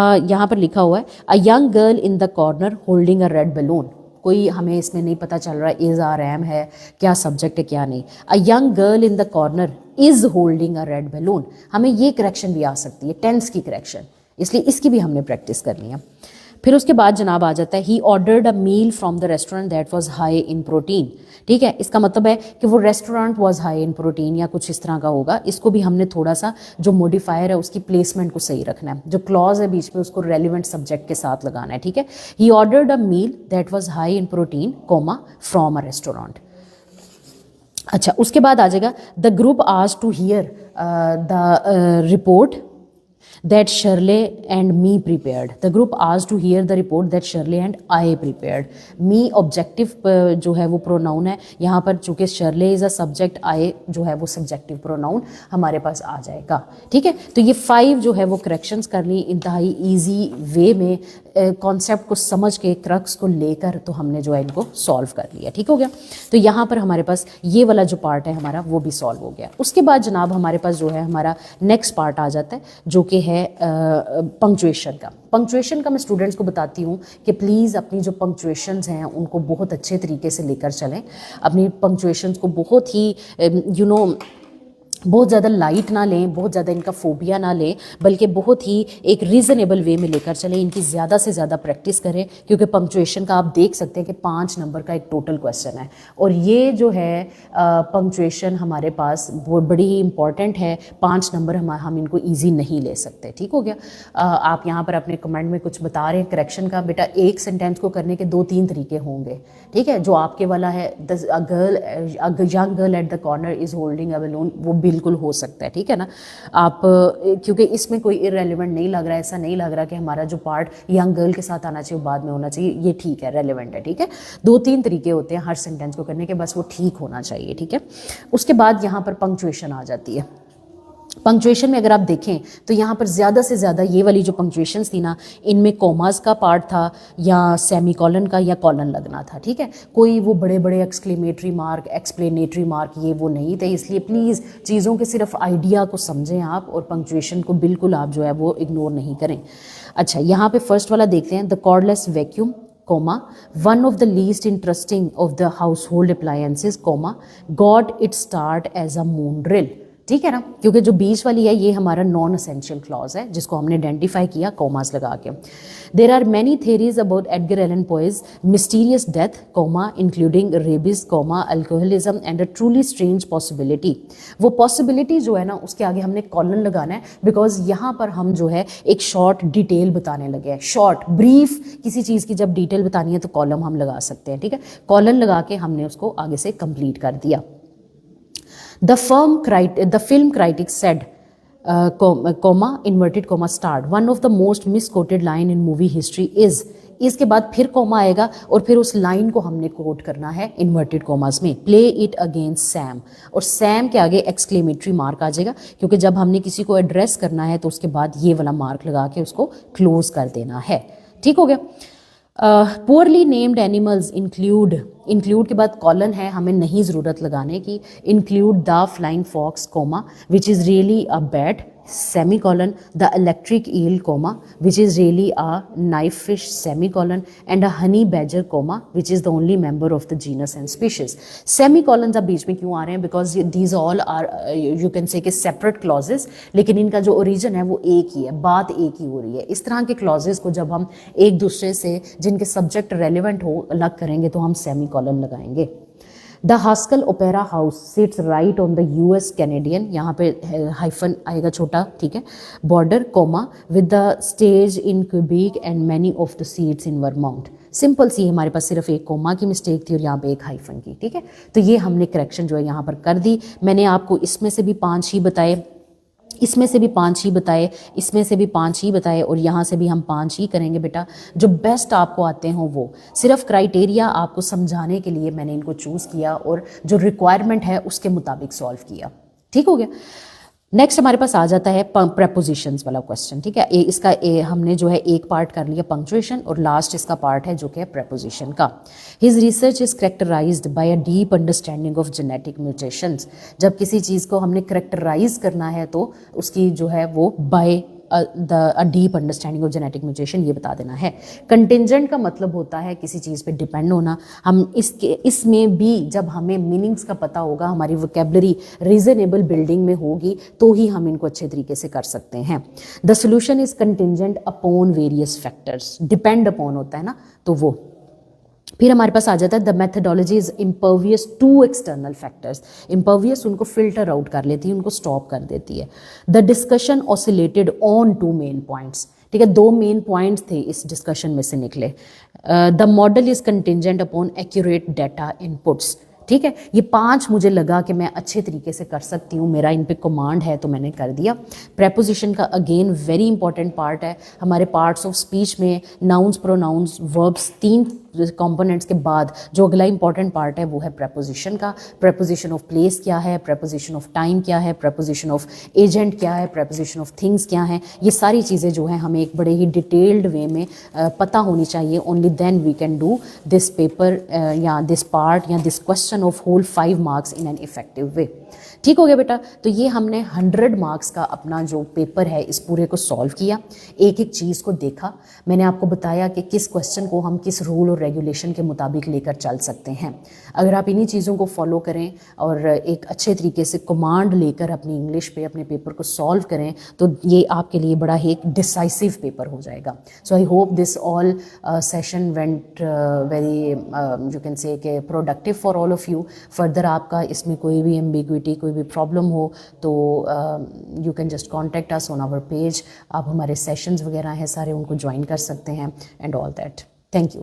यहाँ पर लिखा हुआ है, a young girl in the corner holding a red balloon. कोई हमें इसमें नहीं पता चल रहा इज आर एम है, क्या सब्जेक्ट है क्या नहीं। A young girl in the corner is holding a red balloon, हमें ये करेक्शन भी आ सकती है, टेंस की करेक्शन, इसलिए इसकी भी हमने प्रैक्टिस करनी है। फिर उसके बाद जनाब आ जाता है, he ordered a meal from the restaurant that was high in protein. ठीक है, इसका मतलब है कि वो restaurant was high in protein या कुछ इस तरह का होगा। इसको भी हमने थोड़ा सा जो मॉडिफायर है उसकी प्लेसमेंट को सही रखना है, जो क्लॉज है बीच में उसको रेलिवेंट सब्जेक्ट के साथ लगाना है। ठीक है, he ordered a meal that was high in protein comma from a restaurant. अच्छा, उसके बाद आ जाएगा, the group asked to hear the report that Shirley and me prepared. The group asked to hear the report that Shirley and I prepared. Me objective जो है वो pronoun है यहाँ पर, चूँकि Shirley is a subject, I जो है वो subjective प्रोनाउन हमारे पास आ जाएगा। ठीक है, तो ये 5 जो है वो करेक्शंस कर ली इंतहाई ईजी वे में, कॉन्सेप्ट को समझ के क्रक्स को लेकर तो हमने जो है इनको सॉल्व कर लिया। ठीक हो गया, तो यहाँ पर हमारे पास ये वाला जो पार्ट है हमारा वो भी सॉल्व हो गया। उसके बाद जनाब हमारे पास जो है हमारा नेक्स्ट पार्ट आ जाता है जो कि है पंक्चुएशन का। पंक्चुएशन का मैं स्टूडेंट्स को बताती हूँ कि प्लीज़ अपनी जो पंक्चुएशंस हैं उनको बहुत अच्छे तरीके से लेकर चलें, अपनी पंक्चुएशंस को बहुत ही बहुत ज़्यादा लाइट ना लें, बहुत ज़्यादा इनका फोबिया ना लें, बल्कि बहुत ही एक रीज़नेबल वे में लेकर चलें। इनकी ज़्यादा से ज़्यादा प्रैक्टिस करें, क्योंकि पंक्चुएशन का आप देख सकते हैं कि 5 नंबर का एक टोटल क्वेश्चन है और ये जो है पंक्चुएशन हमारे पास वो बड़ी ही इंपॉर्टेंट है। 5 नंबर हम इनको ईजी नहीं ले सकते। ठीक हो गया, आप यहाँ पर अपने कमेंट में कुछ बता रहे हैं करेक्शन का, बेटा एक सेंटेंस को करने के 2-3 तरीके होंगे। ठीक है, जो आपके वाला है young girl at the corner is holding a balloon, वो बिल्कुल हो सकता है। ठीक है ना, आप क्योंकि इसमें कोई इरेलीवेंट नहीं लग रहा है, ऐसा नहीं लग रहा कि हमारा जो पार्ट यंग गर्ल के साथ आना चाहिए बाद में होना चाहिए, ये ठीक है, रेलिवेंट है। ठीक है, 2-3 तरीके होते हैं हर सेंटेंस को करने के, बस वो ठीक होना चाहिए। ठीक है, उसके बाद यहाँ पर पंक्चुएशन आ जाती है। पंक्चुएशन में अगर आप देखें तो यहाँ पर ज़्यादा से ज़्यादा ये वाली जो पंक्चुएशंस थी ना, इनमें कॉमास का पार्ट था या सेमीकोलन का या कॉलन लगना था। ठीक है, कोई वो बड़े बड़े एक्सक्लेमेटरी मार्क, एक्सप्लेनेटरी मार्क ये वो नहीं थे। इसलिए प्लीज़ चीज़ों के सिर्फ आइडिया को समझें आप, और पंक्चुएशन को बिल्कुल आप जो है वो इग्नोर नहीं करें। अच्छा, यहाँ पे फर्स्ट वाला देखते हैं, the cordless vacuum comma, one of the least interesting of the household appliances, comma, got its start as a moon drill. ठीक है ना, क्योंकि जो बीच वाली है ये हमारा नॉन असेंशियल क्लॉज है जिसको हमने आइडेंटिफाई किया कॉमास लगा के. There are many theories about Edgar Allan Poe's mysterious death, comma, including rabies, comma, alcoholism and a truly strange possibility. वो पॉसिबिलिटी जो है ना उसके आगे हमने कॉलन लगाना है, बिकॉज यहाँ पर हम जो है एक शॉर्ट डिटेल बताने लगे हैं. शॉर्ट ब्रीफ किसी चीज़ की जब डिटेल बतानी है तो कॉलम हम लगा सकते हैं. ठीक है, कॉलन लगा के हमने उसको आगे से कंप्लीट कर दिया. The film critic said, comma, inverted comma, starred, one of the most misquoted line in movie history is. इसके बाद फिर कॉमा आएगा और फिर उस लाइन को हमने कोट करना है इन्वर्टेड कॉमास में. प्ले इट अगेंस्ट सैम, और सैम के आगे एक्सक्लेमेटरी मार्क आ जाएगा, क्योंकि जब हमने किसी को एड्रेस करना है तो उसके बाद ये वाला मार्क लगा के उसको क्लोज कर देना है. ठीक हो गया. पुअरली नेम्ड एनिमल्स इंक्लूड के बाद कॉलन है, हमें नहीं ज़रूरत लगाने की. Include the flying fox, comma, which is really a bat, semicolon, the electric eel, comma, which is really a knife fish, semicolon, and a honey badger, comma, which is the only member of the genus and species. Semicolons अब बीच में क्यों आ रहे हैं? Because these all are you can say कि separate clauses, लेकिन इनका जो origin है वो एक ही है, बात एक ही हो रही है. इस तरह के clauses को जब हम एक दूसरे से जिनके subject relevant हो अलग करेंगे तो हम semicolon लगाएंगे. The Haskell opera house sits right on the US Canadian, यहाँ पे हाइफन आएगा छोटा, ठीक है, border, comma, with the stage in Quebec and many of the seats in Vermont. Simple सी हमारे पास सिर्फ एक कोमा की मिस्टेक थी और यहाँ पे एक हाइफन की. ठीक है, तो ये हमने करेक्शन जो है यहाँ पर कर दी. मैंने आपको इसमें से भी 5 ही बताए, इसमें से भी 5 ही बताए, इसमें से भी 5 ही बताए, और यहाँ से भी हम 5 ही करेंगे बेटा. जो बेस्ट आपको आते हों वो, सिर्फ क्राइटेरिया आपको समझाने के लिए मैंने इनको चूज़ किया और जो रिक्वायरमेंट है उसके मुताबिक सॉल्व किया. ठीक हो गया. नेक्स्ट हमारे पास आ जाता है प्रेपोजिशंस वाला क्वेश्चन. ठीक है, इसका हमने जो है एक पार्ट कर लिया पंक्चुएशन, और लास्ट इसका पार्ट है जो कि है प्रेपोजिशन का. His research is characterised by a deep understanding of genetic mutations. जब किसी चीज़ को हमने करेक्टराइज करना है तो उसकी जो है वो by a deep understanding of genetic mutation ये बता देना है. कंटिंजेंट का मतलब होता है किसी चीज़ पे डिपेंड होना. हम इसमें भी जब हमें मीनिंग्स का पता होगा, हमारी वोकेबलरी रीजनेबल बिल्डिंग में होगी, तो ही हम इनको अच्छे तरीके से कर सकते हैं. The solution is contingent upon various factors, depend upon होता है ना, तो वो. फिर हमारे पास आ जाता है the methodology is impervious to external factors. Impervious उनको फिल्टर आउट कर लेती है, उनको स्टॉप कर देती है. The discussion oscillated on 2 main points. ठीक है, 2 मेन पॉइंट्स थे इस डिस्कशन में से निकले. The model is contingent upon accurate data inputs. ठीक है, ये 5 मुझे लगा कि मैं अच्छे तरीके से कर सकती हूँ, मेरा इन पे कमांड है तो मैंने कर दिया. प्रेपोजिशन का अगेन वेरी इंपॉर्टेंट पार्ट है. हमारे पार्ट्स ऑफ स्पीच में नाउन्स, प्रोनाउंस, वर्ब्स, 3 कंपोनेंट्स के बाद जो अगला इंपॉर्टेंट पार्ट है वो है प्रेपोजिशन का. प्रेपोजिशन ऑफ प्लेस क्या है, प्रेपोजिशन ऑफ टाइम क्या है, प्रेपोजिशन ऑफ एजेंट क्या है, प्रेपोजिशन ऑफ थिंग्स क्या हैं. ये सारी चीज़ें जो हैं हमें एक बड़े ही डिटेल्ड वे में पता होनी चाहिए. Only then we can do this paper या दिस पार्ट या this question of whole 5 marks in an effective way. ठीक हो गया बेटा. तो ये हमने 100 मार्क्स का अपना जो पेपर है इस पूरे को सॉल्व किया, एक एक चीज़ को देखा. मैंने आपको बताया कि किस क्वेश्चन को हम किस रूल और रेगुलेशन के मुताबिक लेकर चल सकते हैं. अगर आप इन्हीं चीज़ों को फॉलो करें और एक अच्छे तरीके से कमांड लेकर अपनी इंग्लिश पे अपने पेपर को सॉल्व करें तो ये आपके लिए बड़ा ही एक डिसाइसिव पेपर हो जाएगा. So I hope this all session went very you can say कि productive for all of you. Further आपका इसमें कोई भी एम्बिग्विटी, कोई भी प्रॉब्लम हो तो you can just contact us on our page. आप हमारे सेशंस वगैरह हैं सारे उनको ज्वाइन कर सकते हैं and all that. Thank you.